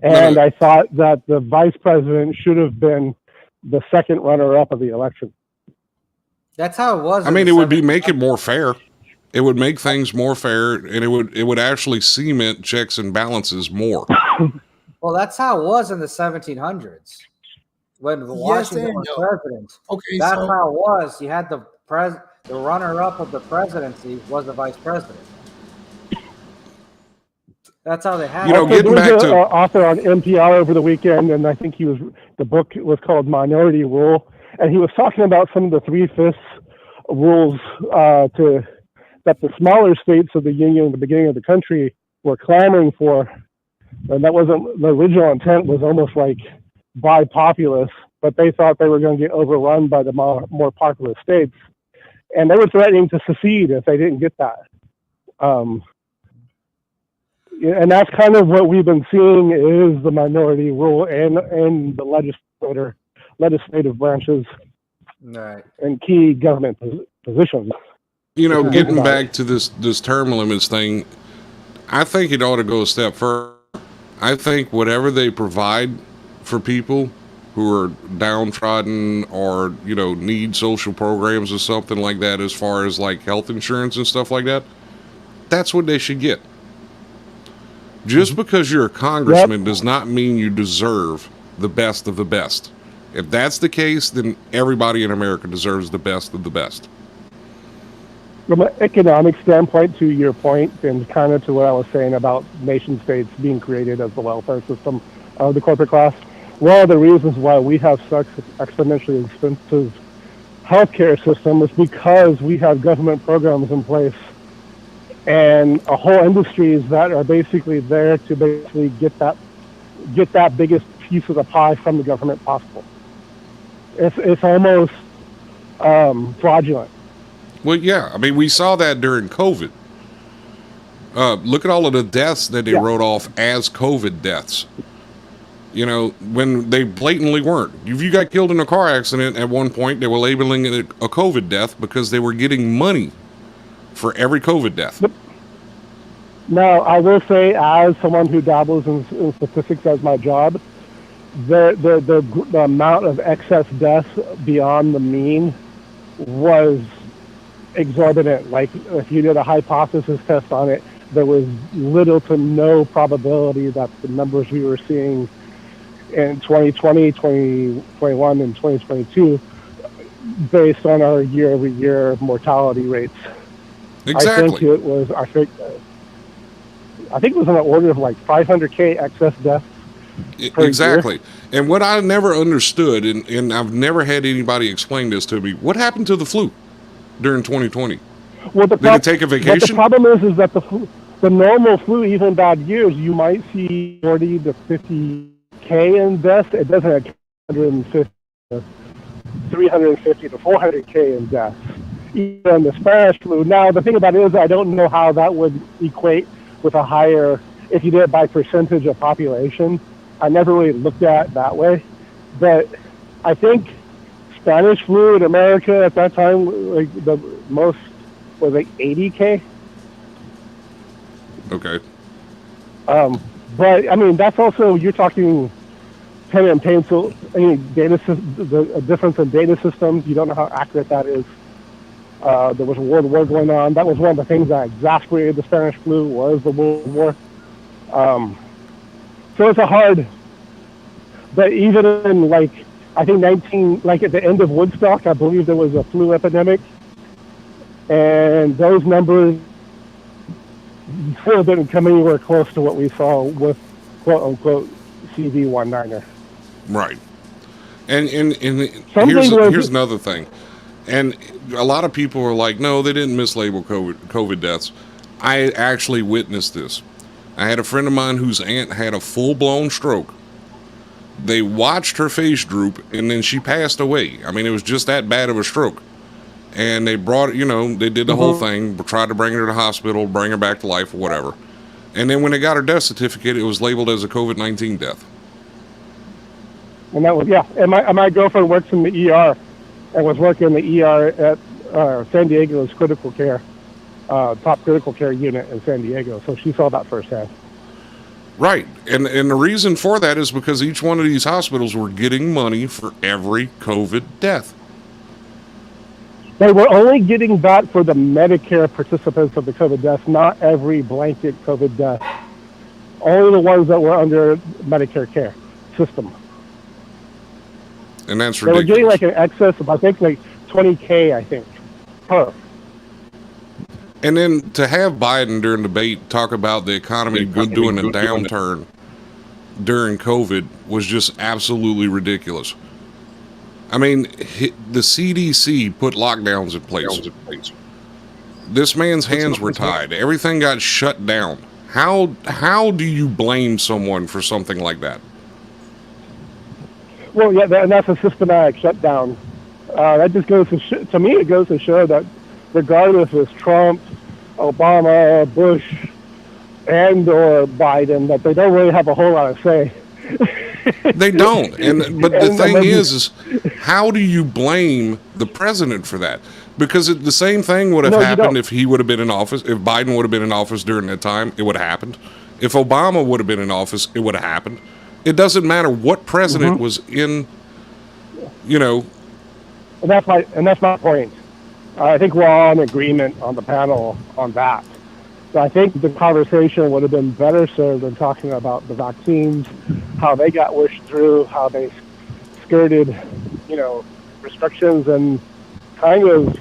[SPEAKER 4] And I thought that the vice president should have been the second runner-up of the election.
[SPEAKER 2] That's how it was.
[SPEAKER 1] I mean, it would make it more fair. It would make things more fair, and it would actually cement checks and balances more.
[SPEAKER 2] Well, that's how it was in the 1700s when Washington was president.
[SPEAKER 3] Okay,
[SPEAKER 2] that's how it was. You had the runner-up of the presidency was the vice president. That's how they had it.
[SPEAKER 1] Getting back to
[SPEAKER 4] author on NPR over the weekend, and I think the book was called Minority Rule, and he was talking about some of the 3/5 rules that the smaller states of the Union at the beginning of the country were clamoring for. And that wasn't, the original intent was almost like by populace, but they thought they were going to get overrun by the more populous states. And they were threatening to secede if they didn't get that. And that's kind of what we've been seeing is the minority rule and the legislative branches and key government positions.
[SPEAKER 1] Getting back to this term limits thing, I think it ought to go a step further. I think whatever they provide for people who are downtrodden or, need social programs or something like that, as far as like health insurance and stuff like that, that's what they should get. Just because you're a congressman does not mean you deserve the best of the best. If that's the case, then everybody in America deserves the best of the best.
[SPEAKER 4] From an economic standpoint, to your point, and kind of to what I was saying about nation states being created as the welfare system of the corporate class, one of the reasons why we have such exponentially expensive healthcare system is because we have government programs in place and a whole industries that are basically there to basically get that biggest piece of the pie from the government possible. It's almost fraudulent.
[SPEAKER 1] Well, yeah. I mean, we saw that during COVID. Look at all of the deaths that they
[SPEAKER 4] Yeah.
[SPEAKER 1] wrote off as COVID deaths. You know, when they blatantly weren't. If you got killed in a car accident at one point, they were labeling it a COVID death because they were getting money for every COVID death.
[SPEAKER 4] Now, I will say, as someone who dabbles in statistics as my job, the amount of excess deaths beyond the mean was exorbitant. Like, if you did a hypothesis test on it, there was little to no probability that the numbers we were seeing in 2020, 2021, and 2022, based on our year-over-year mortality rates.
[SPEAKER 1] Exactly.
[SPEAKER 4] I think it was on the order of like 500K excess deaths per
[SPEAKER 1] Exactly.
[SPEAKER 4] year.
[SPEAKER 1] And what I never understood, and I've never had anybody explain this to me, what happened to the flu during 2020?
[SPEAKER 4] Well,
[SPEAKER 1] Did it take a
[SPEAKER 4] but the
[SPEAKER 1] vacation?
[SPEAKER 4] problem is that the normal flu, even bad years, you might see 40 to 50K in deaths. It doesn't have 150, 350 to 400K in deaths. Even the Spanish flu. Now, the thing about it is, I don't know how that would equate with a higher, if you did it by percentage of population. I never really looked at it that way. But I think Spanish flu in America at that time, like the most was like 80K.
[SPEAKER 1] Okay.
[SPEAKER 4] But I mean, that's also, you're talking pen and pencil. I mean, the difference in data systems. You don't know how accurate that is. There was a world war going on. That was one of the things that exasperated the Spanish flu, was the World War. So it's a hard. But even in, like, I think like at the end of Woodstock, I believe there was a flu epidemic, and those numbers still didn't come anywhere close to what we saw with quote unquote CV19er.
[SPEAKER 1] Right. And
[SPEAKER 4] Something
[SPEAKER 1] here's another thing. And a lot of people are like, no, they didn't mislabel COVID deaths. I actually witnessed this. I had a friend of mine whose aunt had a full-blown stroke. They watched her face droop, and then she passed away. I mean, it was just that bad of a stroke. And they brought, they did the whole thing, tried to bring her to the hospital, bring her back to life, or whatever. And then when they got her death certificate, it was labeled as a COVID-19 death.
[SPEAKER 4] And that was, yeah. And my girlfriend works in the ER and was working in the ER at San Diego's critical care, top critical care unit in San Diego. So she saw that firsthand.
[SPEAKER 1] Right. And the reason for that is because each one of these hospitals were getting money for every COVID death.
[SPEAKER 4] They were only getting that for the Medicare participants of the COVID deaths, not every blanket COVID death. Only the ones that were under Medicare care system.
[SPEAKER 1] And that's ridiculous.
[SPEAKER 4] They were getting like an excess of, I think, like 20K, I think, per.
[SPEAKER 1] And then to have Biden during debate talk about the economy doing a downturn during COVID was just absolutely ridiculous. I mean, the CDC put lockdowns in place. This man's hands were tied. Everything got shut down. How do you blame someone for something like that?
[SPEAKER 4] Well, yeah, and that's a systematic shutdown. That just goes to me, it goes to show that regardless if it's Trump, Obama, Bush, and or Biden, that they don't really have a whole lot of say.
[SPEAKER 1] They don't. But the thing is how do you blame the president for that? Because the same thing would have happened if he would have been in office. If Biden would have been in office during that time, it would have happened. If Obama would have been in office, it would have happened. It doesn't matter what president was in, And
[SPEAKER 4] that's my point. I think we're all in agreement on the panel on that. So I think the conversation would have been better served than talking about the vaccines, how they got wished through, how they skirted, restrictions, and kind of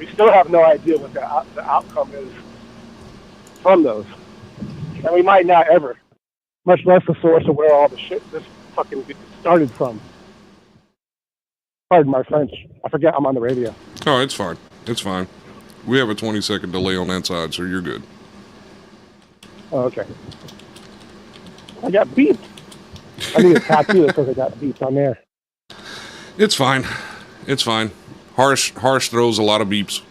[SPEAKER 4] We still have no idea what the outcome is from those. And we might not ever, much less the source of where all the shit this fucking started from. Pardon my French. I forget I'm on the radio.
[SPEAKER 1] Oh, it's fine. It's fine. We have a 20-second delay on that side, so you're good.
[SPEAKER 4] Oh, okay. I got beeped. I need a tattoo that says I got beeped on there.
[SPEAKER 1] It's fine. It's fine. Harsh throws a lot of beeps.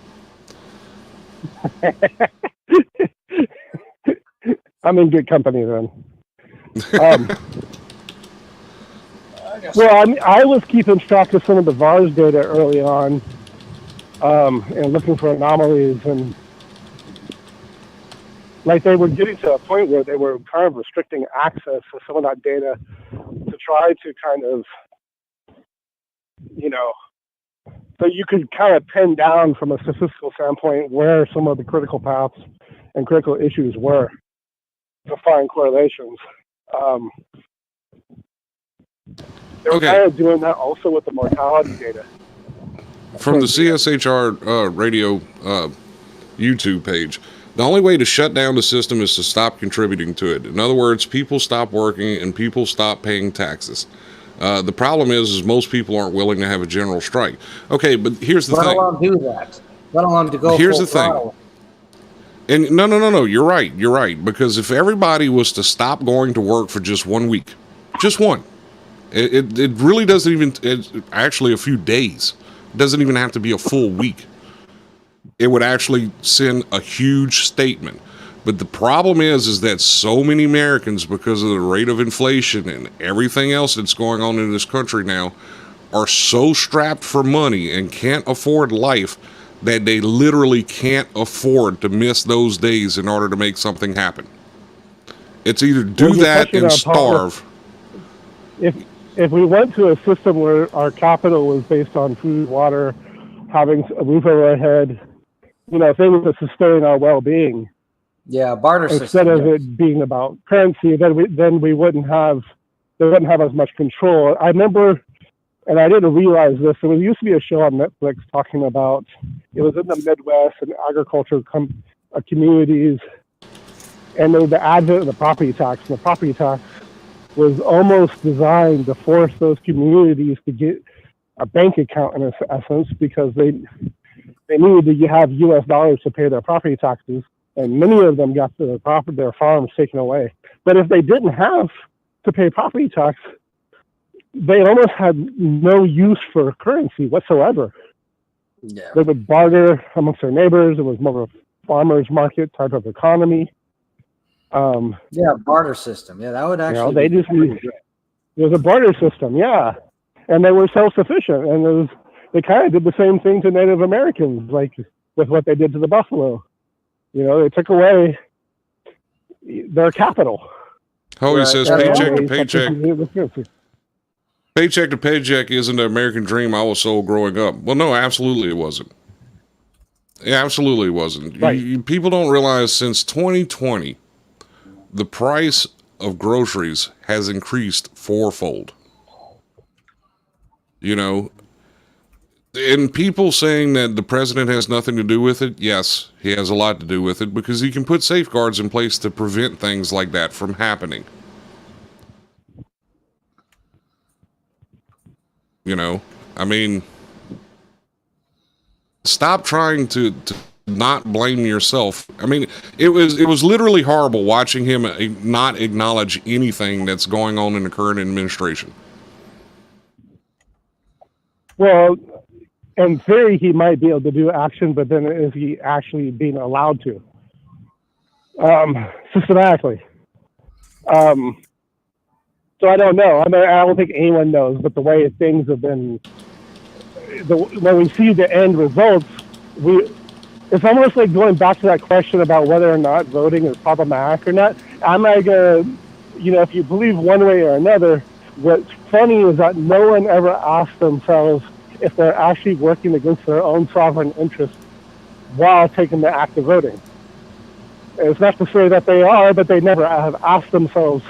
[SPEAKER 4] I'm in good company then. Well, I was keeping track of some of the VARS data early on, and looking for anomalies, and like they were getting to a point where they were kind of restricting access to some of that data to try to kind of, so you could kind of pin down from a statistical standpoint where some of the critical paths and critical issues were to find correlations. They were kind of doing that also with the mortality data.
[SPEAKER 1] From the CSHR radio YouTube page, the only way to shut down the system is to stop contributing to it. In other words, people stop working and people stop paying taxes. The problem is most people aren't willing to have a general strike. Okay, but here's the thing.
[SPEAKER 2] Let alone do that. Let alone to go
[SPEAKER 1] Here's
[SPEAKER 2] full
[SPEAKER 1] the thing.
[SPEAKER 2] throttle.
[SPEAKER 1] And no, you're right. Because if everybody was to stop going to work for just 1 week, just one, it really doesn't even, it's actually a few days. It doesn't even have to be a full week. It would actually send a huge statement. But the problem is that so many Americans, because of the rate of inflation and everything else that's going on in this country now, are so strapped for money and can't afford life that they literally can't afford to miss those days in order to make something happen. It's either do that and starve.
[SPEAKER 4] If we went to a system where our capital was based on food, water, having a roof over our head, things to sustain our well-being.
[SPEAKER 2] Yeah, barter system.
[SPEAKER 4] Instead of it being about currency, then we wouldn't have as much control. I remember, and I didn't realize this, there used to be a show on Netflix talking about, it was in the Midwest and agricultural communities, and there was the advent of the property tax. And the property tax was almost designed to force those communities to get a bank account in essence, because they needed to have U.S. dollars to pay their property taxes, and many of them got their farms taken away. But if they didn't have to pay property tax, they almost had no use for currency whatsoever.
[SPEAKER 2] Yeah.
[SPEAKER 4] They would barter amongst their neighbors. It was more of a farmer's market type of economy.
[SPEAKER 2] Barter system. Yeah, that would actually.
[SPEAKER 4] It was a barter system, yeah, and they were self-sufficient, and they kind of did the same thing to Native Americans, like with what they did to the buffalo. They took away their capital.
[SPEAKER 1] Howie says paycheck to paycheck. Paycheck to paycheck isn't the American dream I was sold growing up. Well, no, absolutely it wasn't. Yeah, absolutely it wasn't.
[SPEAKER 4] Right.
[SPEAKER 1] People don't realize since 2020, the price of groceries has increased fourfold. And people saying that the president has nothing to do with it, yes, he has a lot to do with it, because he can put safeguards in place to prevent things like that from happening. Stop trying to not blame yourself. It was literally horrible watching him not acknowledge anything that's going on in the current administration.
[SPEAKER 4] Well, in theory, he might be able to do action, but then is he actually being allowed to? Systematically. So I don't know. I don't think anyone knows, but the way things have been, when we see the end results, it's almost like going back to that question about whether or not voting is problematic or not. I'm not going to, if you believe one way or another, what's funny is that no one ever asked themselves if they're actually working against their own sovereign interests while taking the act of voting. It's not to say that they are, but they never have asked themselves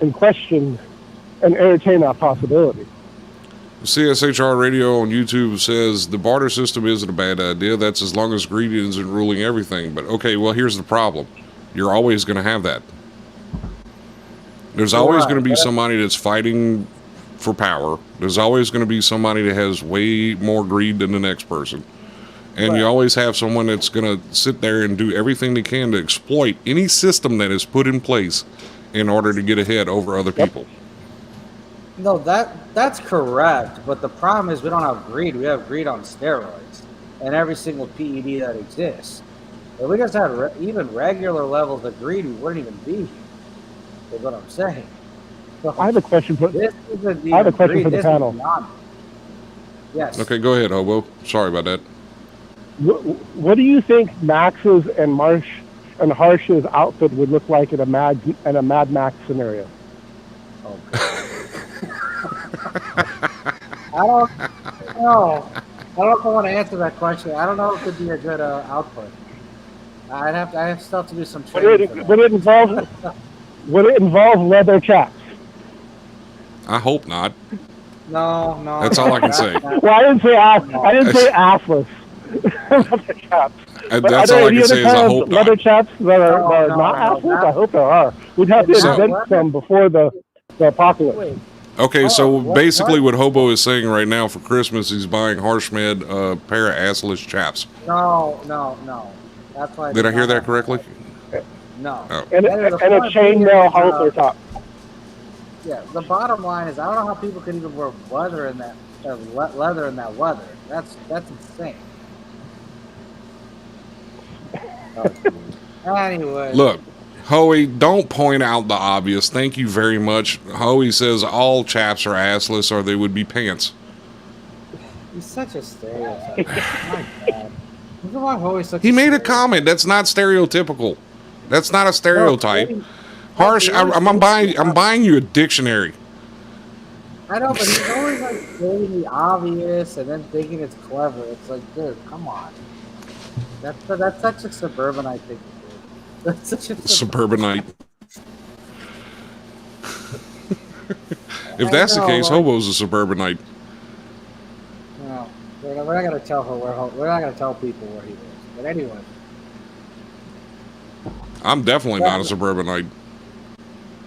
[SPEAKER 4] and questioned and entertained that possibility.
[SPEAKER 1] CSHR Radio on YouTube says the barter system isn't a bad idea. That's as long as greed isn't ruling everything. But okay, well, here's the problem. You're always going to have that. There's always going to be somebody that's fighting for power. There's always going to be somebody that has way more greed than the next person. And you always have someone that's going to sit there and do everything they can to exploit any system that is put in place in order to get ahead over other people.
[SPEAKER 2] No, that's correct. But the problem is we don't have greed. We have greed on steroids and every single PED that exists. If we just had even regular levels of greed, we wouldn't even be here. Is what I'm saying. So
[SPEAKER 4] I have a question for the panel.
[SPEAKER 2] Yes.
[SPEAKER 1] Okay, go ahead, Hobo. Sorry about that.
[SPEAKER 4] What do you think Max's and Harsh's outfit would look like in a Mad Max scenario?
[SPEAKER 2] Oh, I don't know. I don't know if I want to answer that question. I don't know if it'd be a good output. I have stuff to do some training.
[SPEAKER 4] Would it involve leather chaps?
[SPEAKER 1] I hope not.
[SPEAKER 2] No.
[SPEAKER 1] That's all I can say.
[SPEAKER 4] Well, I didn't say assless. Leather chaps.
[SPEAKER 1] That's all I can say is I hope not.
[SPEAKER 4] Leather chaps that are not assless? I hope there are. We'd have to invent some before the apocalypse. Wait.
[SPEAKER 1] Okay, so basically what Hobo is saying right now for Christmas, he's buying Harshmed a pair of assless chaps.
[SPEAKER 2] No. That's why.
[SPEAKER 1] Did I hear that correctly?
[SPEAKER 2] No.
[SPEAKER 1] Oh.
[SPEAKER 4] And a chainmail halter top.
[SPEAKER 2] Yeah, the bottom line is I don't know how people can even wear leather in that weather. That's insane. Anyway.
[SPEAKER 1] Look, Hoey, don't point out the obvious. Thank you very much. Hoey says all chaps are assless or they would be pants.
[SPEAKER 2] He's such a stereotype. My God. Look at why Hoey's such
[SPEAKER 1] He made a comment. That's not stereotypical. That's not a stereotype. Harsh, I'm buying you a dictionary.
[SPEAKER 2] I know, but he's always like stating the obvious and then thinking it's clever. It's like, dude, come on. That's such a suburbanite thing to do. That's such a
[SPEAKER 1] suburbanite. If that's the case, Hobo's a suburbanite.
[SPEAKER 2] No, we're not gonna tell we're not gonna tell people where he lives. But anyway,
[SPEAKER 1] I'm definitely not a suburbanite.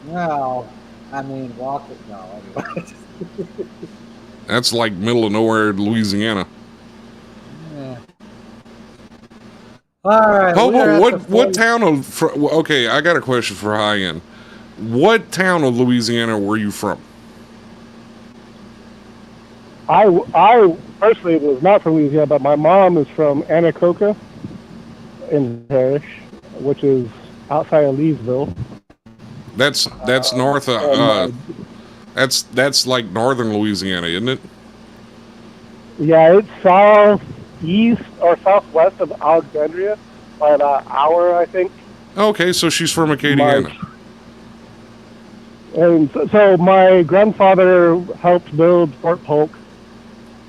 [SPEAKER 2] No, I mean walk it. No, anyway.
[SPEAKER 1] That's like middle of nowhere, Louisiana.
[SPEAKER 2] Yeah. All right.
[SPEAKER 1] Hobo, what town of? Okay, I got a question for High End. What town of Louisiana were you from?
[SPEAKER 4] I personally was not from Louisiana, but my mom is from Anacoca in Parish, which is outside of Leesville.
[SPEAKER 1] That's north of. That's like northern Louisiana, isn't it?
[SPEAKER 4] Yeah, it's southeast or southwest of Alexandria by about an hour, I think.
[SPEAKER 1] Okay, so she's from Acadiana.
[SPEAKER 4] And so my grandfather helped build Fort Polk,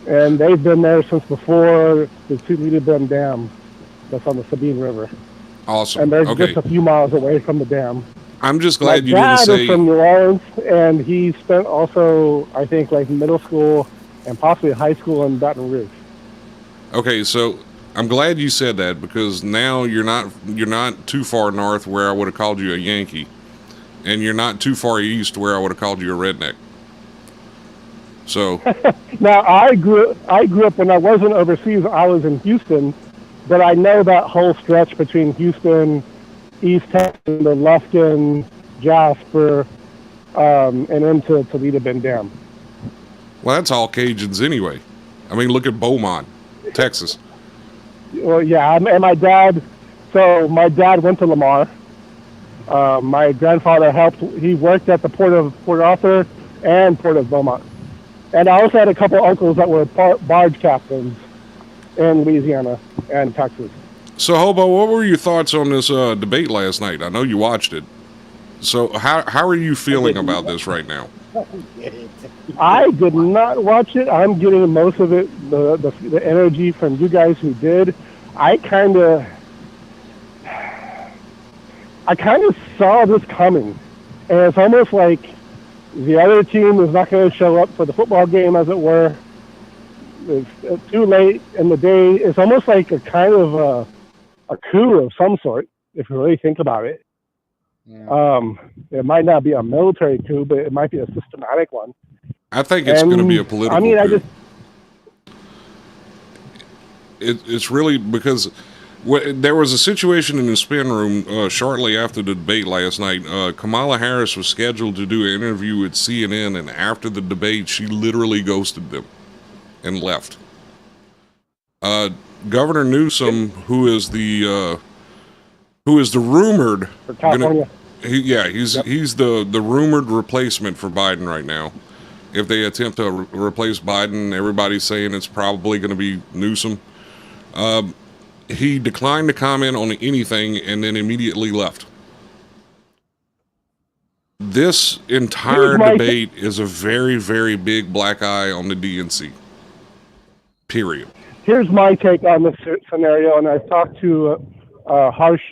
[SPEAKER 4] and they've been there since before the Toledo Bend Dam that's on the Sabine River.
[SPEAKER 1] Awesome.
[SPEAKER 4] And they're just a few miles away from the dam.
[SPEAKER 1] I'm just glad you
[SPEAKER 4] didn't say... My dad is from New Orleans, and he spent also, I think, like middle school and possibly high school in Baton Rouge.
[SPEAKER 1] Okay, so I'm glad you said that because now you're not too far north where I would have called you a Yankee, and you're not too far east where I would have called you a redneck. So
[SPEAKER 4] now I grew up when I wasn't overseas. I was in Houston, but I know that whole stretch between Houston, East Texas, the Lufkin, Jasper, and into Toledo Bend Dam.
[SPEAKER 1] Well, that's all Cajuns anyway. I mean, look at Beaumont, Texas.
[SPEAKER 4] Well, yeah, and my dad went to Lamar. My grandfather helped. He worked at the Port of Port Arthur and Port of Beaumont. And I also had a couple uncles that were barge captains in Louisiana and Texas.
[SPEAKER 1] So, Hobo, what were your thoughts on this debate last night? I know you watched it. So, how are you feeling about this right now?
[SPEAKER 4] I did not watch it. I'm getting most of it, the energy from you guys who did. I kind of saw this coming, and it's almost like The other team is not going to show up for the football game, as it were. It's too late in the day. It's almost like a kind of a coup of some sort, if you really think about it.
[SPEAKER 2] Yeah.
[SPEAKER 4] It might not be a military coup, but it might be a systematic one.
[SPEAKER 1] I think it's going to be a political coup. It's really because there was a situation in the spin room shortly after the debate last night. Kamala Harris was scheduled to do an interview with CNN, and after the debate, she literally ghosted them and left. Governor Newsom, who is the rumored
[SPEAKER 4] For California.
[SPEAKER 1] he's the rumored replacement for Biden right now. If they attempt to replace Biden, everybody's saying it's probably going to be Newsom. He declined to comment on anything and then immediately left. This entire debate is a very, very big black eye on the DNC. Period.
[SPEAKER 4] Here's my take on this scenario, and I've talked to Harsh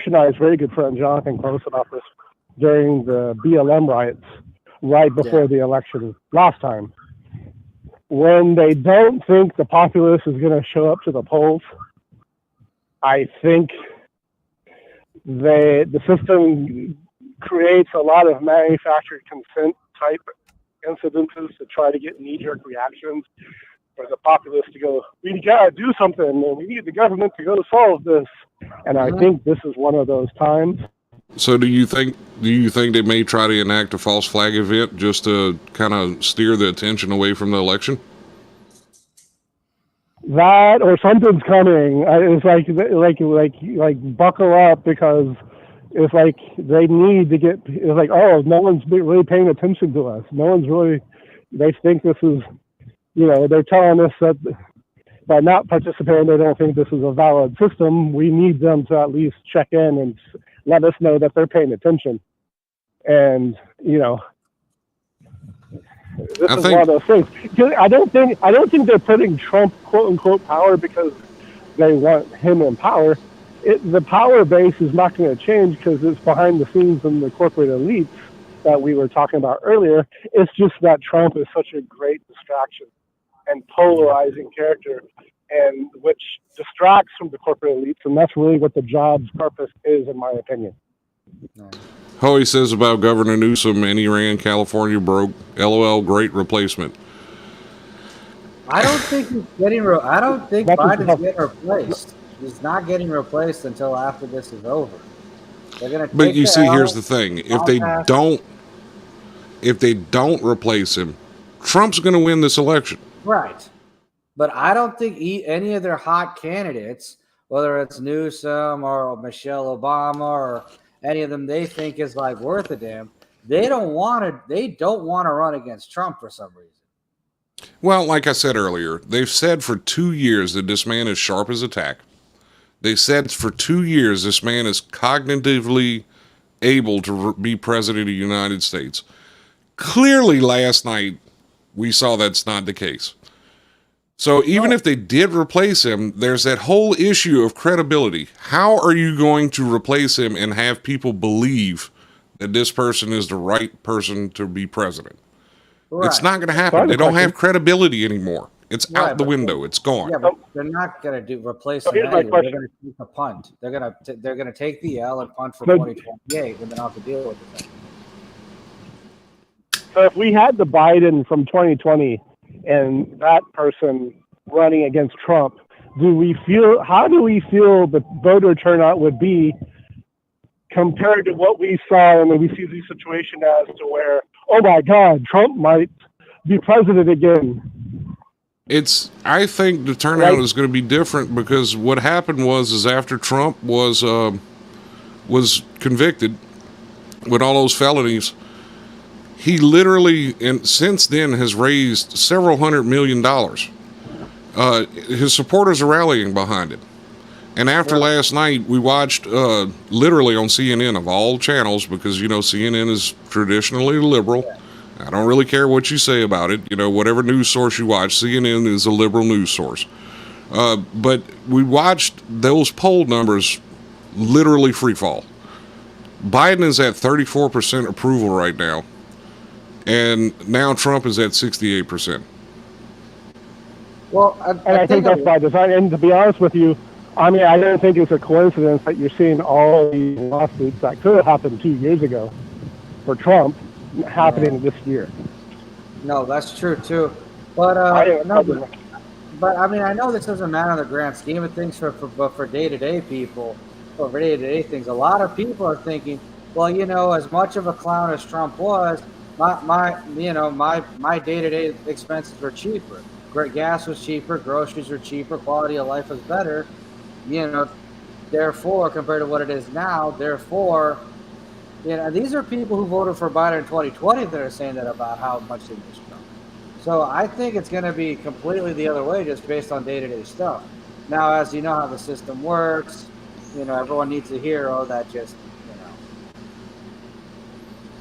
[SPEAKER 4] and I's very good friend Jonathan Close about this during the BLM riots right before the election last time. When they don't think the populace is going to show up to the polls, I think the system creates a lot of manufactured consent type incidences to try to get knee-jerk reactions for the populace to go, we got to do something, and we need the government to go solve this. And I think this is one of those times.
[SPEAKER 1] So do you think they may try to enact a false flag event just to kind of steer the attention away from the election?
[SPEAKER 4] That or something's coming. It's like buckle up, because it's like they need to get. It's like, oh, no one's really paying attention to us. No one's really. They think this is, they're telling us that by not participating, they don't think this is a valid system. We need them to at least check in and let us know that they're paying attention. And this is one of those things. I don't think they're putting Trump, quote unquote, power because they want him in power. The power base is not going to change because it's behind the scenes in the corporate elites that we were talking about earlier. It's just that Trump is such a great distraction and polarizing character, and which distracts from the corporate elites, and that's really what the job's purpose is, in my opinion.
[SPEAKER 1] Hoey says about Governor Newsom, and he ran California broke. LOL, great replacement.
[SPEAKER 2] I don't think he's getting. I don't think Biden's getting replaced. He's not getting replaced until after this is over. They're gonna.
[SPEAKER 1] But you see, here's the thing: if they don't replace him, Trump's going to win this election.
[SPEAKER 2] Right. But I don't think any of their hot candidates, whether it's Newsom or Michelle Obama or any of them, they think is like worth a damn. They don't want to run against Trump for some reason.
[SPEAKER 1] Well, like I said earlier, they've said for 2 years that this man is sharp as a tack. They said for 2 years this man is cognitively able to be president of the United States. Clearly, last night, we saw that's not the case. So even if they did replace him, there's that whole issue of credibility. How are you going to replace him and have people believe that this person is the right person to be president? Right. It's not going to happen. They don't have credibility anymore. It's out the window. It's gone.
[SPEAKER 2] Yeah, but they're not going to replace him anyway. They're going to take a punt. They're going to take the L and punt for 2028, and then have to deal with it.
[SPEAKER 4] So if we had the Biden from 2020 and that person running against Trump, how do we feel the voter turnout would be compared to what we saw and we see the situation as to where, oh my God, Trump might be president again?
[SPEAKER 1] I think the turnout is going to be different because what happened was after Trump was convicted with all those felonies, he literally, and since then, has raised several $100 million. His supporters are rallying behind it. And after last night, we watched literally on CNN of all channels, because, CNN is traditionally liberal. I don't really care what you say about it. Whatever news source you watch, CNN is a liberal news source. But we watched those poll numbers literally free fall. Biden is at 34% approval right now. and now Trump is at 68%.
[SPEAKER 2] Well,
[SPEAKER 4] And I think that's by design. And to be honest with you, I mean, I don't think it's a coincidence that you're seeing all these lawsuits that could have happened 2 years ago for Trump happening this year.
[SPEAKER 2] No, that's true too. But but I mean, I know this doesn't matter in the grand scheme of things but for day-to-day people, or for day-to-day things, a lot of people are thinking, well, you know, as much of a clown as Trump was, my day-to-day expenses were cheaper. Gas was cheaper, groceries were cheaper, quality of life was better. You know, therefore, compared to what it is now, therefore, you know, these are people who voted for Biden in 2020 that are saying that about how much they miss Trump. So I think it's going to be completely the other way, just based on day-to-day stuff. Now, as you know how the system works, you know, everyone needs a hero that just, you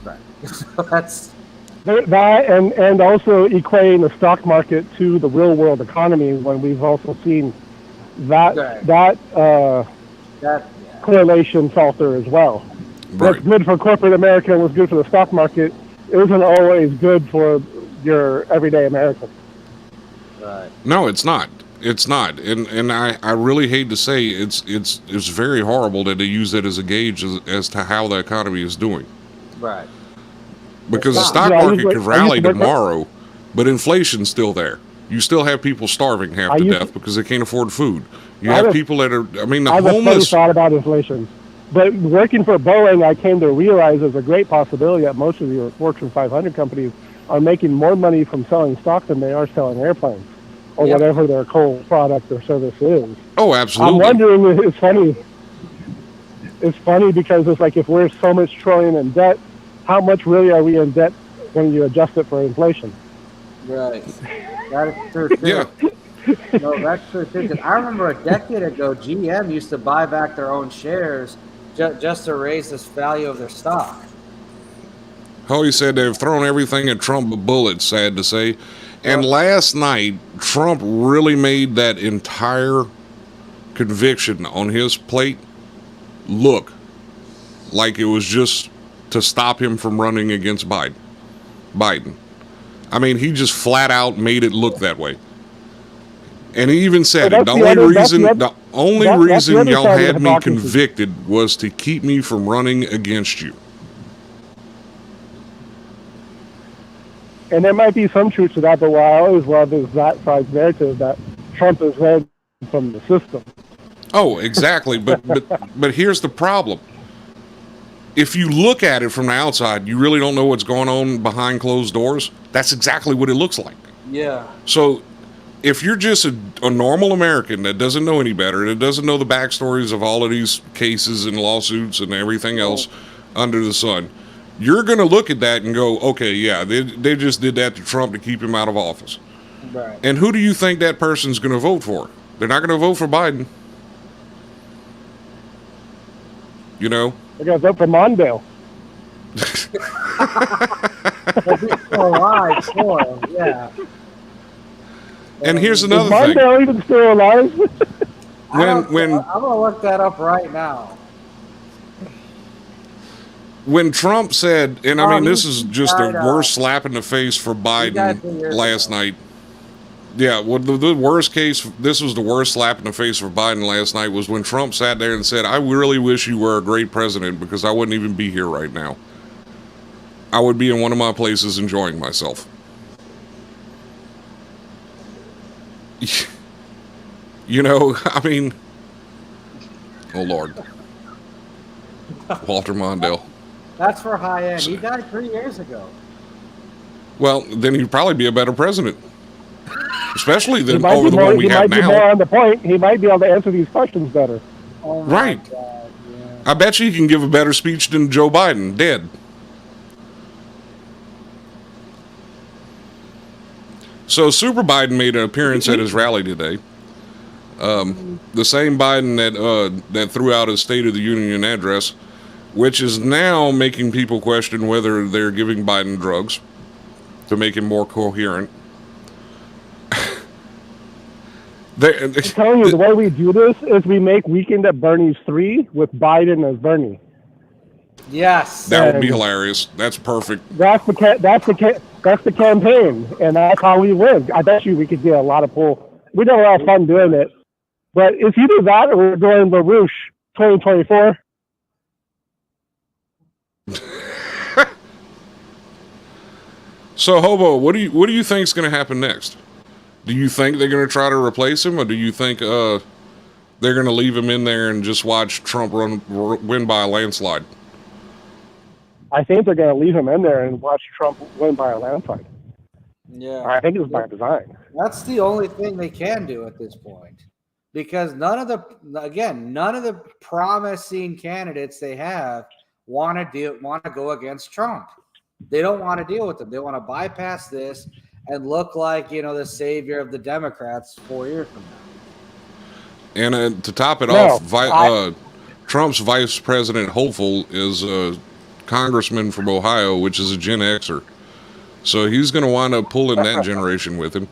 [SPEAKER 2] know, right. So that's
[SPEAKER 4] that, and also equating the stock market to the real world economy, when we've also seen that correlation falter as well.
[SPEAKER 1] Right.
[SPEAKER 4] What's good for corporate America and what's good for the stock market isn't always good for your everyday American.
[SPEAKER 2] right.
[SPEAKER 1] No, it's not. It's not. And I really hate to say it's very horrible that they use that as a gauge as to how the economy is doing.
[SPEAKER 2] Right.
[SPEAKER 1] Because the stock market could rally tomorrow, but inflation's still there. You still have people starving half to death because they can't afford food. You have people that are, I mean, the homeless.
[SPEAKER 4] I have thought about inflation. But working for Boeing, I came to realize there's a great possibility that most of the Fortune 500 companies are making more money from selling stock than they are selling airplanes or whatever their core product or service is.
[SPEAKER 1] Oh, absolutely.
[SPEAKER 4] I'm wondering, it's funny. It's funny because it's like if we're so much trillion in debt, how much really are we in debt when you adjust it for inflation?
[SPEAKER 2] Right. That is true too.
[SPEAKER 1] Yeah.
[SPEAKER 2] No, that's true too. 'Cause I remember a decade ago, GM used to buy back their own shares just to raise this value of their stock.
[SPEAKER 1] He said they've thrown everything at Trump but bullets, sad to say. And last night, Trump really made that entire conviction on his plate look like it was just to stop him from running against Biden. I mean, he just flat out made it look that way. And he even said the only reason y'all had me convicted was to keep me from running against you.
[SPEAKER 4] And there might be some truth to that, but what I always love is that side's narrative that Trump is led from the system.
[SPEAKER 1] Oh, exactly. But here's the problem. If you look at it from the outside, you really don't know what's going on behind closed doors. That's exactly what it looks like.
[SPEAKER 2] Yeah.
[SPEAKER 1] So if you're just a normal American that doesn't know any better, that doesn't know the backstories of all of these cases and lawsuits and everything else under the sun, you're going to look at that and go, okay, yeah, they just did that to Trump to keep him out of office.
[SPEAKER 2] Right.
[SPEAKER 1] And who do you think that person's going to vote for? They're not going to vote for Biden. You know?
[SPEAKER 4] They're going to vote for Mondale.
[SPEAKER 2] still alive, sure, yeah.
[SPEAKER 1] And here's another
[SPEAKER 4] thing. Is Mondale even still alive?
[SPEAKER 2] I'm going to look that up right now.
[SPEAKER 1] When Trump said, and I mean, this is just the worst slap in the face for Biden last night. Yeah, well, the worst case, this was the worst slap in the face for Biden last night, was when Trump sat there and said, I really wish you were a great president because I wouldn't even be here right now. I would be in one of my places enjoying myself. You know, I mean, oh, Lord. Walter Mondale.
[SPEAKER 2] That's for high end. He died 3 years ago.
[SPEAKER 1] Well, then he'd probably be a better president. Especially than
[SPEAKER 4] over
[SPEAKER 1] the one we have now.
[SPEAKER 4] He might be more on the point. He might be able to answer these questions better.
[SPEAKER 2] Oh
[SPEAKER 1] right.
[SPEAKER 2] God, yeah.
[SPEAKER 1] I bet you he can give a better speech than Joe Biden, dead. So Super Biden made an appearance at his rally today. The same Biden that threw out his State of the Union address, which is now making people question whether they're giving Biden drugs to make him more coherent.
[SPEAKER 4] I'm telling you, the way we do this is we make Weekend at Bernie's 3 with Biden as Bernie.
[SPEAKER 2] Yes.
[SPEAKER 1] That would be
[SPEAKER 4] And
[SPEAKER 1] hilarious. That's perfect.
[SPEAKER 4] that's the campaign, and that's how we live. I bet you we could get a lot of pull. We had a lot of fun doing it, but it's either that or we're doing LaRouche 2024.
[SPEAKER 1] So, Hobo, what do you think is going to happen next? Do you think they're going to try to replace him, or do you think they're going to leave him in there and just watch Trump win by a landslide?
[SPEAKER 4] I think they're going to leave him in there and watch Trump win by a landslide.
[SPEAKER 2] Yeah.
[SPEAKER 4] I think it's by design.
[SPEAKER 2] That's the only thing they can do at this point, because none of the promising candidates they have want to go against Trump. They don't want to deal with them. They want to bypass this and look like, the savior of the Democrats 4 years from now.
[SPEAKER 1] And to top it off, Trump's vice president hopeful is a congressman from Ohio, which is a Gen Xer. So he's going to wind up pulling that generation with him.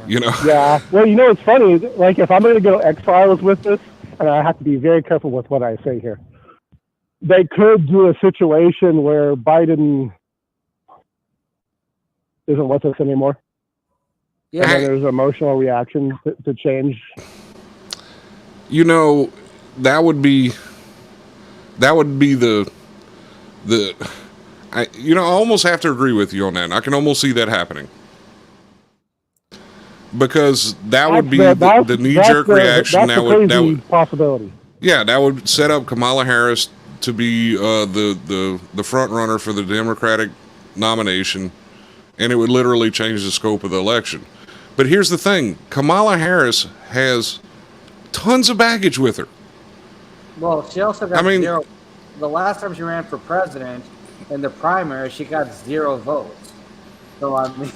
[SPEAKER 4] Yeah. Well, it's funny. Like, if I'm going to go X-Files with this, and I have to be very careful with what I say here, they could do a situation where Biden isn't with us anymore.
[SPEAKER 2] Yeah.
[SPEAKER 4] And then there's an emotional reaction to change.
[SPEAKER 1] That would be the I almost have to agree with you on that. I can almost see that happening. Because that would be the knee-jerk reaction.
[SPEAKER 4] That's the crazy possibility.
[SPEAKER 1] Yeah, that would set up Kamala Harris to be the front runner for the Democratic nomination, and it would literally change the scope of the election. But here's the thing: Kamala Harris has tons of baggage with her.
[SPEAKER 2] Well, she also got zero. The last time she ran for president in the primary, she got 0 votes. So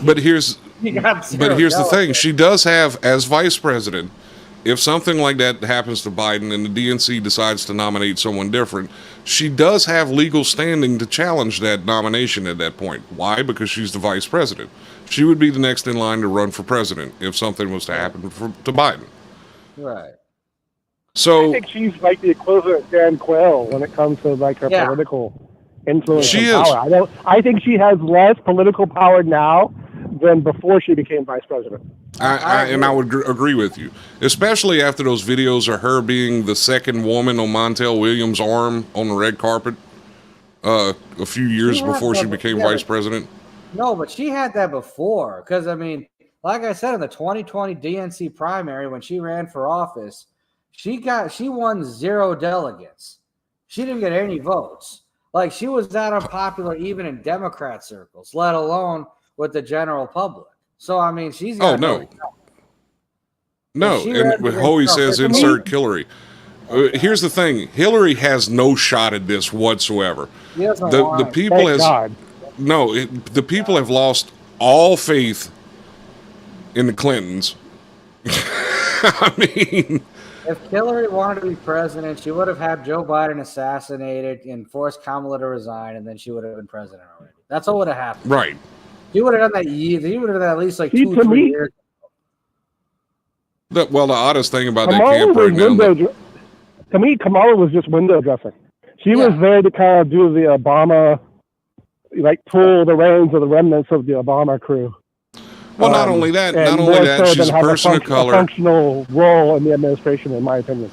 [SPEAKER 1] but here's the thing: she does have, as vice president, if something like that happens to Biden and the DNC decides to nominate someone different, she does have legal standing to challenge that nomination at that point. Why? Because she's the vice president. She would be the next in line to run for president if something was to happen to Biden.
[SPEAKER 2] Right.
[SPEAKER 1] So
[SPEAKER 4] I think she's like the equivalent of Dan Quayle when it comes to like her political influence.
[SPEAKER 1] She
[SPEAKER 4] and
[SPEAKER 1] is.
[SPEAKER 4] Power. I think she has less political power now than before she became vice president.
[SPEAKER 1] I would agree with you, especially after those videos of her being the second woman on Montel Williams' arm on the red carpet a few years before she became vice president.
[SPEAKER 2] No, but she had that before, because like I said, in the 2020 DNC primary when she ran for office, she won 0 delegates. She didn't get any votes. Like, she was that unpopular even in Democrat circles, let alone with the general public. So she's got
[SPEAKER 1] no, and Hoey says insert Hillary. Here's the thing: Hillary has no shot at this whatsoever. The people the people have lost all faith in the Clintons.
[SPEAKER 2] If Hillary wanted to be president, she would have had Joe Biden assassinated and forced Kamala to resign, and then she would have been president already. That's what would have happened.
[SPEAKER 1] Right.
[SPEAKER 2] He would have done that. He would have done that at least like 2-3 years.
[SPEAKER 1] The oddest thing about that camp right now.
[SPEAKER 4] To me, Kamala was just window dressing. She was there to kind of do the Obama, like pull the reins of the remnants of the Obama crew.
[SPEAKER 1] Well, not only that, she's a person of color.
[SPEAKER 4] A functional role in the administration, in my opinion.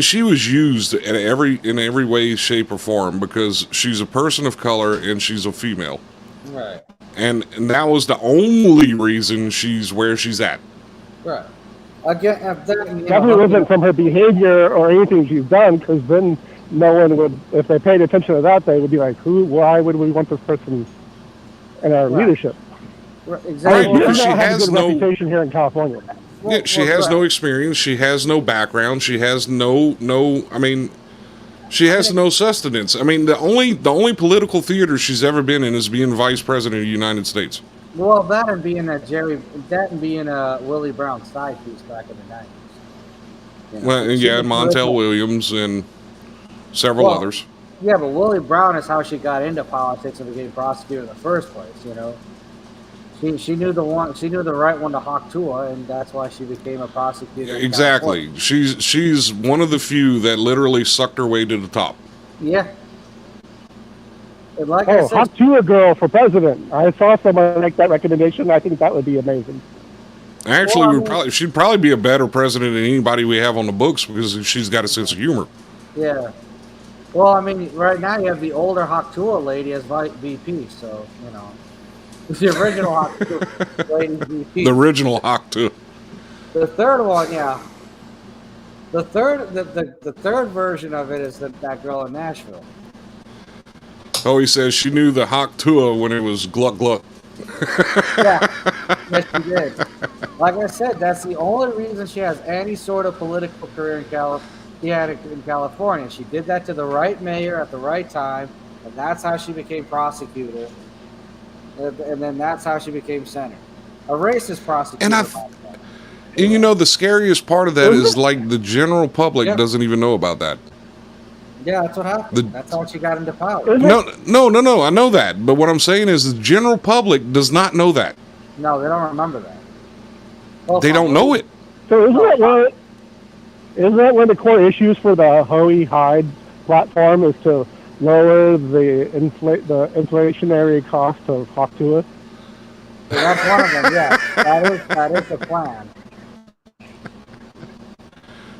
[SPEAKER 1] She was used in every way, shape, or form because she's a person of color and she's a female.
[SPEAKER 2] Right.
[SPEAKER 1] And that was the only reason she's where she's at.
[SPEAKER 2] Right. Again,
[SPEAKER 4] definitely wasn't from her behavior or anything she's done, because then no one would, if they paid attention to that, they would be like, why would we want this person in our leadership?
[SPEAKER 2] Right. Exactly.
[SPEAKER 1] Because she has no
[SPEAKER 4] reputation here in California.
[SPEAKER 1] She has no experience. She has no background. She has no. She has no sustenance. The only political theater she's ever been in is being vice president of the United States.
[SPEAKER 2] Well, that and being Willie Brown's side piece back in the 90s.
[SPEAKER 1] Well, and Montel Williams and several others.
[SPEAKER 2] Yeah, but Willie Brown is how she got into politics and became prosecutor in the first place. She knew the one. She knew the right one to hawk Tua, and that's why she became a prosecutor. In
[SPEAKER 1] Exactly.
[SPEAKER 2] California.
[SPEAKER 1] She's one of the few that literally sucked her way to the top.
[SPEAKER 2] Yeah. And like I said,
[SPEAKER 4] hop to a girl for president. I saw someone make that recommendation. I think that would be amazing.
[SPEAKER 1] Actually, she'd probably be a better president than anybody we have on the books because she's got a sense of humor.
[SPEAKER 2] Yeah. Well, I mean, right now you have the older Hawk Tua lady as VP, so you know, it's the original Hawk Tua lady VP.
[SPEAKER 1] The original Hawk Tua.
[SPEAKER 2] The third one, yeah. The third version of it is that girl in Nashville.
[SPEAKER 1] Oh, he says she knew the Hawk Tua when it was gluck gluck.
[SPEAKER 2] Yeah, yes, she did. Like I said, that's the only reason she has any sort of political career in California. She did that to the right mayor at the right time, and that's how she became prosecutor. And then that's how she became senator. A racist prosecutor.
[SPEAKER 1] And you know, the scariest part of that is like the general public doesn't even know about that.
[SPEAKER 2] Yeah, that's what happened. That's how she got into power.
[SPEAKER 1] No. I know that. But what I'm saying is the general public does not know that.
[SPEAKER 2] No, they don't remember that. Well,
[SPEAKER 1] they don't know it.
[SPEAKER 4] So isn't that one of the core issues for the Hoey Hyde platform is to lower the inflationary cost of Hawk Tua?
[SPEAKER 2] So that's one of them, yeah. That is the plan.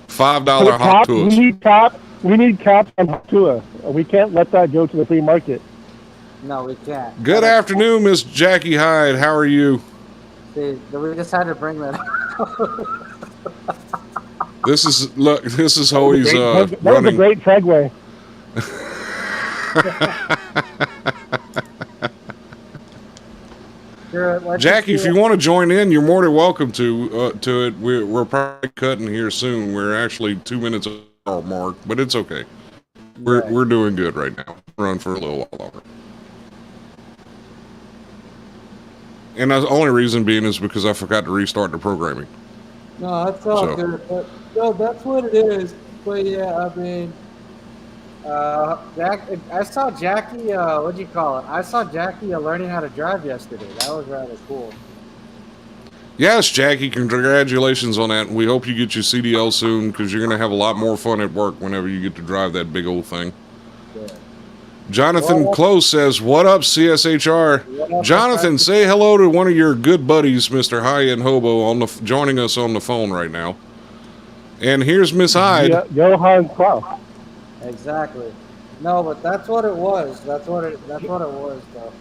[SPEAKER 1] $5 Hawk Tuas.
[SPEAKER 4] We need caps on Hawk Tua. We can't let that go to the free market.
[SPEAKER 2] No, we can't.
[SPEAKER 1] Good afternoon, Miss Jackie Hyde. How are you?
[SPEAKER 2] See, we just had to bring that up.
[SPEAKER 1] This is Hoey's
[SPEAKER 4] that was
[SPEAKER 1] running.
[SPEAKER 4] a great segue.
[SPEAKER 1] Jackie, if you want to join in, you're more than welcome to it. We're probably cutting here soon. We're actually 2 minutes off mark, but it's okay. We're doing good right now. Run for a little while longer. And the only reason being is because I forgot to restart the programming.
[SPEAKER 2] No, that's all good. But, no, that's what it is. But yeah, I mean, I saw Jackie. What'd you call it? I saw Jackie learning how to drive yesterday. That was rather cool.
[SPEAKER 1] Yes, Jackie, congratulations on that. We hope you get your CDL soon because you're going to have a lot more fun at work whenever you get to drive that big old thing.
[SPEAKER 2] Yeah.
[SPEAKER 1] Jonathan Close says, "What up, CSHR?" Jonathan, say hello to one of your good buddies, Mr. High-End Hobo, joining us on the phone right now. And here's Miss Hyde.
[SPEAKER 4] Johann Klaus.
[SPEAKER 2] Exactly. No, but that's what it was. That's what it was, though.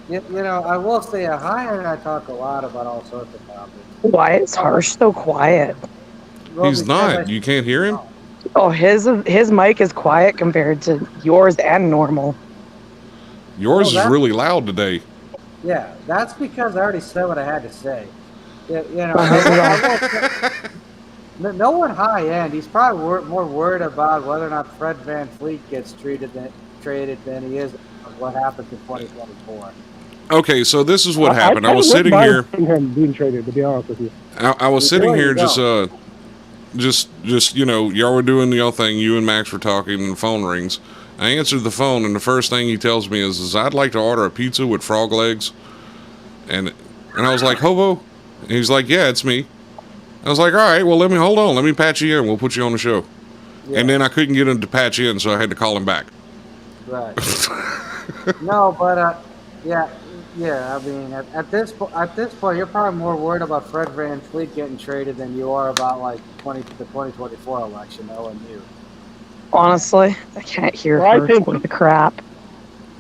[SPEAKER 2] You know, I will say, High and I talk a lot about all sorts of topics.
[SPEAKER 5] Why is Harsh so quiet?
[SPEAKER 2] Well,
[SPEAKER 1] He's not. You can't hear him?
[SPEAKER 5] Oh, his mic is quiet compared to yours and normal.
[SPEAKER 1] Yours is really loud today.
[SPEAKER 2] Yeah, that's because I already said what I had to say. You know, no one high end. He's probably more worried about whether or not Fred VanVleet gets traded than he is what happens in 2024.
[SPEAKER 1] Okay, so this is what happened. I was sitting here.
[SPEAKER 4] Him being traded, to be honest with you.
[SPEAKER 1] I was sitting here just you know, y'all were doing y'all thing. You and Max were talking, and the phone rings. I answered the phone, and the first thing he tells me is I'd like to order a pizza with frog legs. And I was like, Hobo? And he's like, yeah, it's me. I was like, all right, well, hold on. Let me patch you in. We'll put you on the show. Yeah. And then I couldn't get him to patch in, so I had to call him back.
[SPEAKER 2] Right. No, but yeah. I mean, at this point, you're probably more worried about Fred VanVleet getting traded than you are about like the 2024 election, knowing you.
[SPEAKER 5] Honestly, I can't hear her with the crap.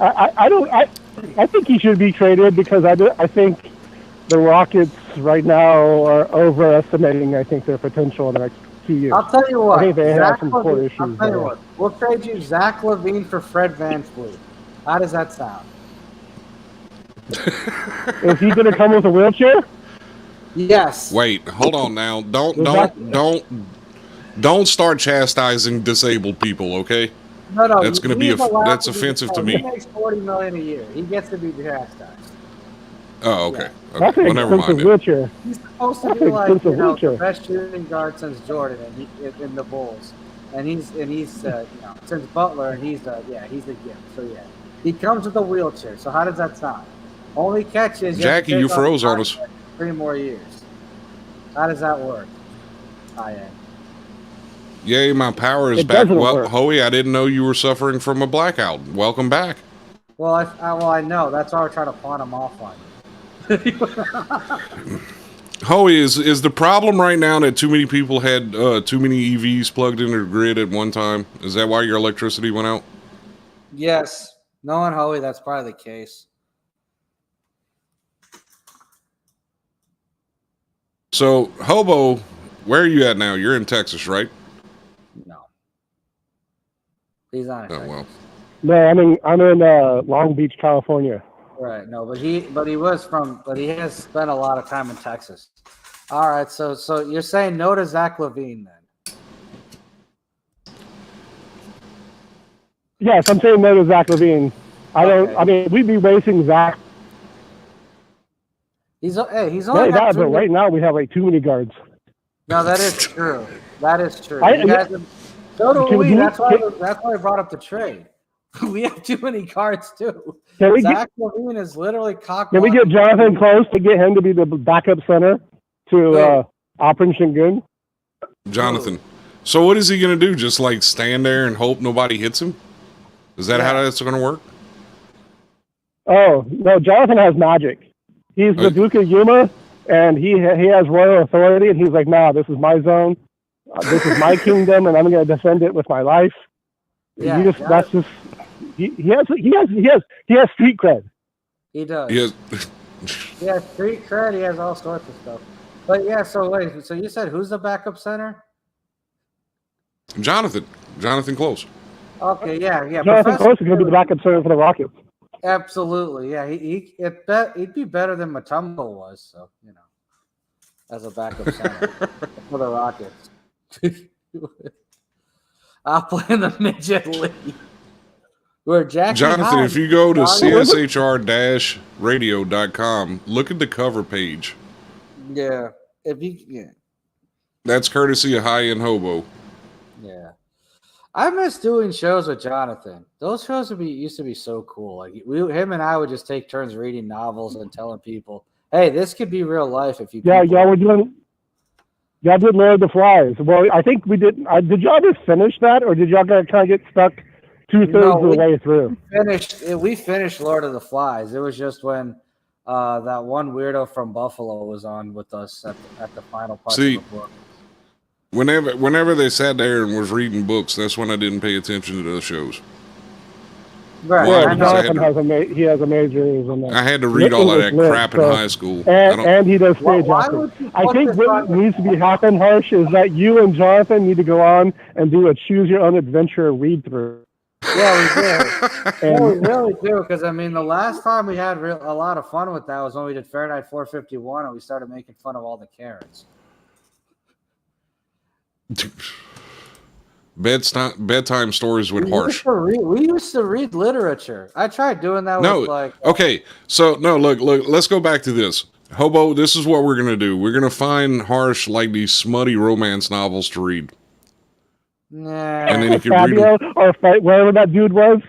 [SPEAKER 4] I think he should be traded because I think the Rockets right now are overestimating, I think, their potential in the next 2 years.
[SPEAKER 2] I'll tell you what.
[SPEAKER 4] I think they have some core issues.
[SPEAKER 2] I'll tell you what. We'll trade you Zach LaVine for Fred VanVleet. How does that sound?
[SPEAKER 4] Is he going to come with a wheelchair?
[SPEAKER 2] Yes.
[SPEAKER 1] Wait, hold on now. Don't start chastising disabled people, okay?
[SPEAKER 2] No.
[SPEAKER 1] That's going to be that's offensive to me.
[SPEAKER 2] He makes $40 million a year. He gets to be chastised.
[SPEAKER 1] Oh, okay.
[SPEAKER 2] Yeah.
[SPEAKER 4] That's an expensive wheelchair.
[SPEAKER 2] He's supposed to be like the best shooting guard since Jordan in the Bulls, and he's since Butler, and he's a gift. So yeah, he comes with a wheelchair. So how does that sound? Only catch is
[SPEAKER 1] Jackie, you froze on us.
[SPEAKER 2] 3 more years. How does that work?
[SPEAKER 1] Yay, my power is
[SPEAKER 4] It
[SPEAKER 1] back.
[SPEAKER 4] doesn't
[SPEAKER 1] Well,
[SPEAKER 4] work.
[SPEAKER 1] Hoey, I didn't know you were suffering from a blackout. Welcome back.
[SPEAKER 2] Well, I know. That's why we're trying to pawn them off on you.
[SPEAKER 1] Hoey, is the problem right now that too many people had too many EVs plugged into the grid at one time? Is that why your electricity went out?
[SPEAKER 2] Yes. Knowing Hoey, that's probably the case.
[SPEAKER 1] So, Hobo, where are you at now? You're in Texas, right?
[SPEAKER 2] No. He's not in Texas.
[SPEAKER 1] Well.
[SPEAKER 4] No, I'm in Long Beach, California.
[SPEAKER 2] Right. No, but he has spent a lot of time in Texas. All right. So you're saying no to Zach Levine then?
[SPEAKER 4] Yes, I'm saying no to Zach Levine. I mean, we'd be racing Zach.
[SPEAKER 2] He's only
[SPEAKER 4] But right now we have like too many guards.
[SPEAKER 2] No, that is true. That is true. So do
[SPEAKER 4] Can
[SPEAKER 2] we.
[SPEAKER 4] we-
[SPEAKER 2] That's why I brought up the trade. We have too many cards too. Zach Levine is literally cock.
[SPEAKER 4] Can we get Jonathan Close to get him to be the backup center to Alprin Shingun?
[SPEAKER 1] Jonathan. So what is he going to do? Just like stand there and hope nobody hits him? Is that how that's going to work?
[SPEAKER 4] Oh, no, Jonathan has magic. He's the Duke of Yuma, and he has royal authority, and he's like, nah, this is my zone. This is my kingdom, and I'm going to defend it with my life.
[SPEAKER 2] Yeah,
[SPEAKER 4] he has street cred.
[SPEAKER 2] He does.
[SPEAKER 1] He has
[SPEAKER 2] street cred. He has all sorts of stuff. But yeah, so wait. So you said who's the backup center?
[SPEAKER 1] Jonathan Close.
[SPEAKER 2] Okay, yeah.
[SPEAKER 4] Jonathan Close is going to be the backup center for the Rockets.
[SPEAKER 2] Absolutely, yeah. He'd be better than Mutombo was. So as a backup center for the Rockets. I'll play in the midget league. Where
[SPEAKER 1] Jonathan, if you go to CSHR-radio.com, look at the cover page.
[SPEAKER 2] Yeah.
[SPEAKER 1] That's courtesy of High End Hobo.
[SPEAKER 2] Yeah. I miss doing shows with Jonathan. Those shows used to be so cool. Like him and I would just take turns reading novels and telling people, "Hey, this could be real life if you."
[SPEAKER 4] Yeah, y'all did Lord of the Flies. Well, I think we did. Did y'all just finish that, or did y'all kind of get stuck 2/3 of the way through?
[SPEAKER 2] We finished Lord of the Flies. It was just when that one weirdo from Buffalo was on with us at the final part of the book.
[SPEAKER 1] Whenever they sat there and was reading books, that's when I didn't pay attention to those shows.
[SPEAKER 2] Right.
[SPEAKER 4] Yeah, Jonathan has a major in that.
[SPEAKER 1] I had to read all of that crap in high school.
[SPEAKER 4] And he does stage acting. I think what needs to be happen, Harsh, is that you and Jonathan need to go on and do a choose your own adventure read through.
[SPEAKER 2] Yeah, we do. We really do, because the last time we had a lot of fun with that was when we did Fahrenheit 451 and we started making fun of all the Karens.
[SPEAKER 1] Bedtime stories with Harsh.
[SPEAKER 2] We used to read literature. I tried doing that with
[SPEAKER 1] okay. So look, let's go back to this. Hobo, this is what we're gonna do. We're gonna find Harsh like these smutty romance novels to read.
[SPEAKER 2] Nah.
[SPEAKER 1] And then you can
[SPEAKER 4] Fabio, or wherever that dude was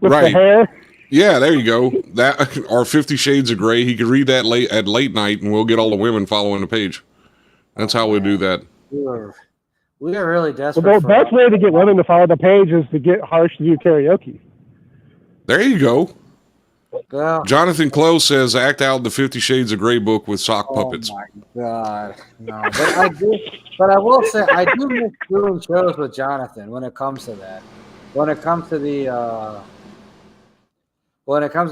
[SPEAKER 4] with the hair.
[SPEAKER 1] Yeah, there you go. That or 50 Shades of Grey. He could read that at late night, and we'll get all the women following the page. That's how we do that.
[SPEAKER 2] We are really desperate.
[SPEAKER 4] Well, the best way to get women to follow the page is to get Harsh to do karaoke.
[SPEAKER 1] There you go.
[SPEAKER 2] Yeah.
[SPEAKER 1] Jonathan Close says, act out the 50 Shades of Grey book with sock puppets.
[SPEAKER 2] Oh my God. No, but I will say, I do miss doing shows with Jonathan when it comes to that. When it comes to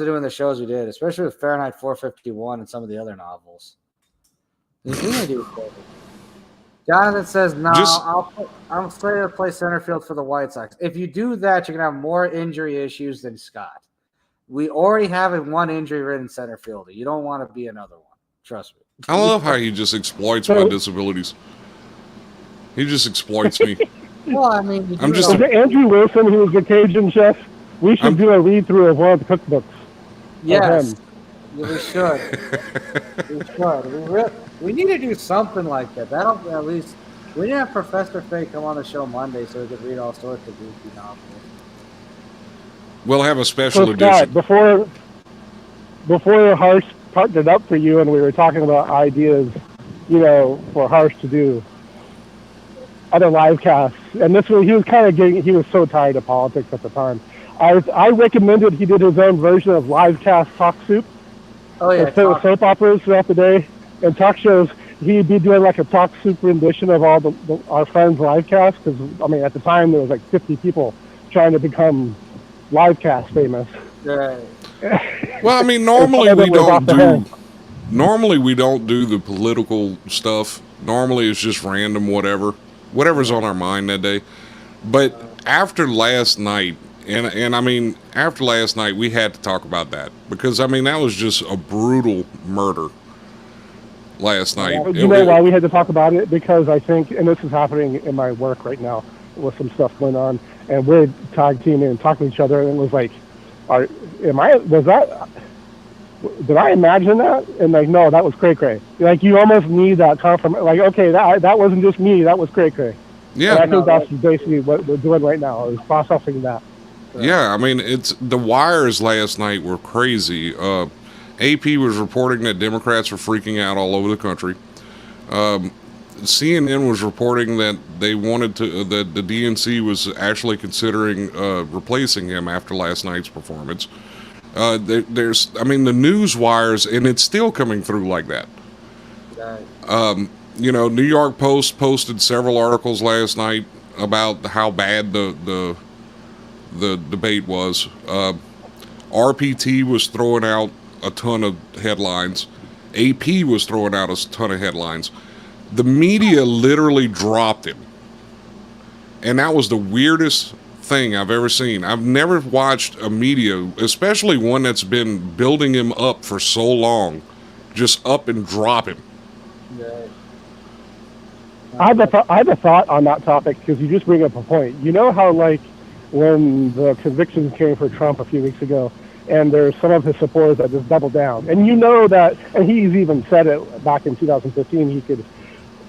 [SPEAKER 2] doing the shows we did, especially with Fahrenheit 451 and some of the other novels. Jonathan says, "No, I'm straight to play center field for the White Sox. If you do that, you're gonna have more injury issues than Scott. We already have a one injury-ridden center fielder. You don't want to be another one. Trust me."
[SPEAKER 1] I love how he just exploits my disabilities. He just exploits me.
[SPEAKER 2] Well,
[SPEAKER 4] I'm just Andrew Wilson, who was the Cajun chef. We should do a read-through of one of the cookbooks.
[SPEAKER 2] Yes, we should. We need to do something like that. That'll at least. We need to have Professor Faye come on the show Monday so we could read all sorts of goofy novels.
[SPEAKER 1] We'll have a special edition.
[SPEAKER 4] Before before Harsh partnered up for you, and we were talking about ideas, for Harsh to do other live casts. And this was, he was kind of he was so tired of politics at the time. I recommended he did his own version of live cast Talk Soup.
[SPEAKER 2] Oh yeah,
[SPEAKER 4] Instead of soap operas throughout the day and talk shows, he'd be doing like a Talk Soup rendition of all our friends' live casts. Because at the time there was like 50 people trying to become live cast famous.
[SPEAKER 2] Right.
[SPEAKER 1] Well, normally we don't do the political stuff. Normally it's just random whatever's on our mind that day. But after last night, after last night we had to talk about that because that was just a brutal murder last night.
[SPEAKER 4] You know why we had to talk about it? Because I think, and this is happening in my work right now with some stuff going on, and we're tag teaming and talking to each other, and it was like, did I imagine that? And like, no, that was cray cray. Like, you almost need that confirmation. Like, okay, that wasn't just me, that was cray cray.
[SPEAKER 1] Yeah.
[SPEAKER 4] And I think that's basically what we're doing right now, is processing that.
[SPEAKER 1] Yeah, it's the wires last night were crazy. AP was reporting that Democrats were freaking out all over the country. CNN was reporting that they wanted to, that the DNC was actually considering replacing him after last night's performance. There's the news wires, and it's still coming through like that.
[SPEAKER 2] Right.
[SPEAKER 1] New York Post posted several articles last night about how bad the debate was. RPT was throwing out a ton of headlines. AP was throwing out a ton of headlines. The media literally dropped him. And that was the weirdest thing I've ever seen. I've never watched a media, especially one that's been building him up for so long, just up and drop him.
[SPEAKER 2] Right.
[SPEAKER 4] I have a thought on that topic, because you just bring up a point. You know how, like, when the convictions came for Trump a few weeks ago, and there's some of his supporters that just doubled down. And you know that, and he's even said it back in 2015, he could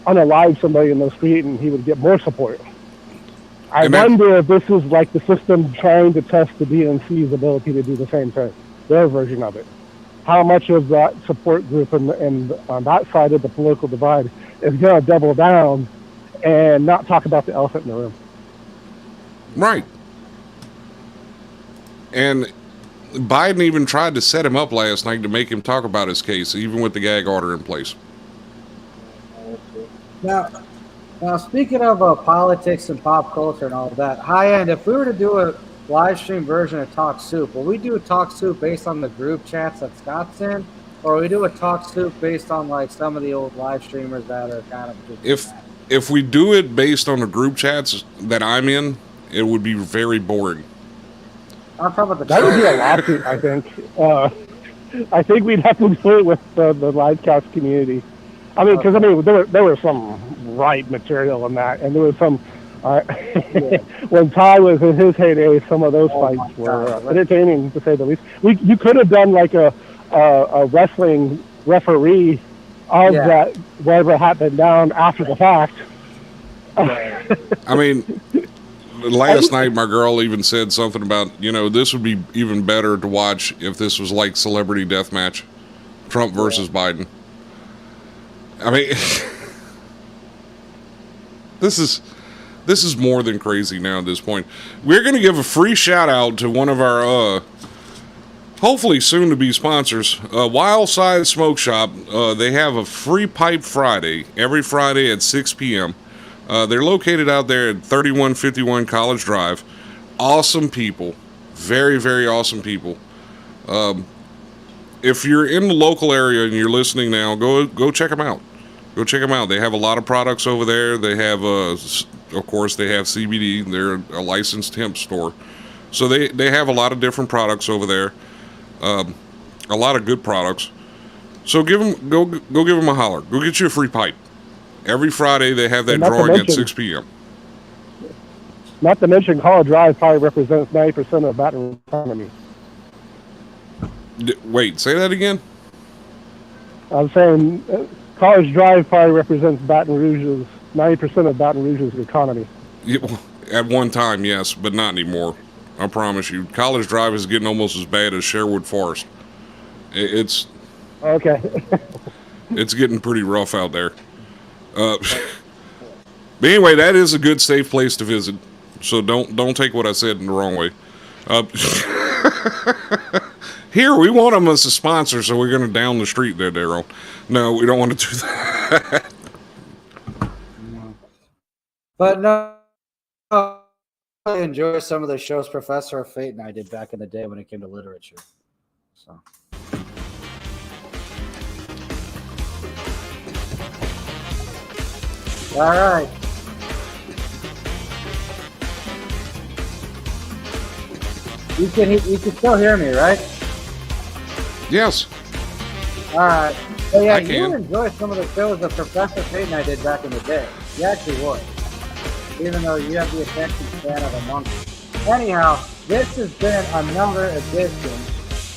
[SPEAKER 4] unalive somebody in the street and he would get more support. I wonder if this is like the system trying to test the DNC's ability to do the same thing, their version of it. How much of that support group and on that side of the political divide is going to double down and not talk about the elephant in the room?
[SPEAKER 1] Right. And Biden even tried to set him up last night to make him talk about his case, even with the gag order in place.
[SPEAKER 2] Now, speaking of politics and pop culture and all of that, high end, if we were to do a live stream version of Talk Soup, will we do a Talk Soup based on the group chats that Scott's in? Or will we do a Talk Soup based on like some of the old live streamers that are kind of just
[SPEAKER 1] If we do it based on the group chats that I'm in, it would be very boring.
[SPEAKER 2] I'm talking about the
[SPEAKER 4] that would be a lawsuit, I think. I think we'd have to do it with the live cast community. Because there was some right material in that, and there was some. When Ty was in his heyday, some of those fights were entertaining, to say the least. You could have done like a wrestling referee of that, whatever happened down after the fact.
[SPEAKER 1] Last night my girl even said something about, this would be even better to watch if this was like Celebrity Deathmatch, Trump versus Biden. This is more than crazy now at this point. We're going to give a free shout out to one of our hopefully soon to be sponsors, Wild Side Smoke Shop. They have a free pipe Friday every Friday at 6 p.m. They're located out there at 3151 College Drive. Awesome people, very, very awesome people. If you're in the local area and you're listening now, go check them out. Go check them out. They have a lot of products over there. They have, of course, they have CBD. They're a licensed hemp store. So they have a lot of different products over there. A lot of good products. So go give them a holler. Go get you a free pipe. Every Friday they have that drawing at 6 p.m.
[SPEAKER 4] Not to mention, College Drive probably represents 90% of Baton Rouge economy.
[SPEAKER 1] Wait, say that again?
[SPEAKER 4] I'm saying College Drive probably represents 90% of Baton Rouge's economy.
[SPEAKER 1] At one time, yes, but not anymore. I promise you. College Drive is getting almost as bad as Sherwood Forest. It's
[SPEAKER 4] Okay.
[SPEAKER 1] it's getting pretty rough out there. But anyway, that is a good safe place to visit. So don't take what I said in the wrong way. Uh, Here, we want them as a sponsor, so we're going to down the street there, Daryl. No, we don't want to do that.
[SPEAKER 2] But no, I really enjoy some of the shows Professor of Fate and I did back in the day when it came to literature. So. All right. You can still hear me, right?
[SPEAKER 1] Yes.
[SPEAKER 2] All right. So yeah,
[SPEAKER 1] I
[SPEAKER 2] you
[SPEAKER 1] can.
[SPEAKER 2] would enjoy some of the shows that Professor Fate and I did back in the day. You actually would. Even though you have the attention span of a monkey. Anyhow, this has been another edition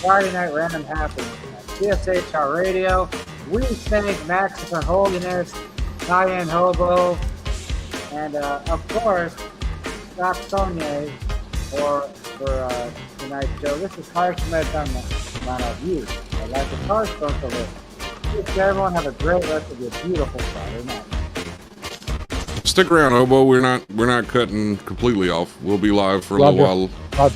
[SPEAKER 2] Friday Night Random Happenings at CSHR Radio. We thank Max for holiness, Cayenne Hobo, and of course, Scott Sonnier for tonight's show. This is Harsh Medicine, none of you. I'd like to Harsh don't to live. Wish everyone have a great rest of your beautiful Friday night.
[SPEAKER 1] Stick around, Hobo. We're not cutting completely off. We'll be live for a little while.
[SPEAKER 4] Roger.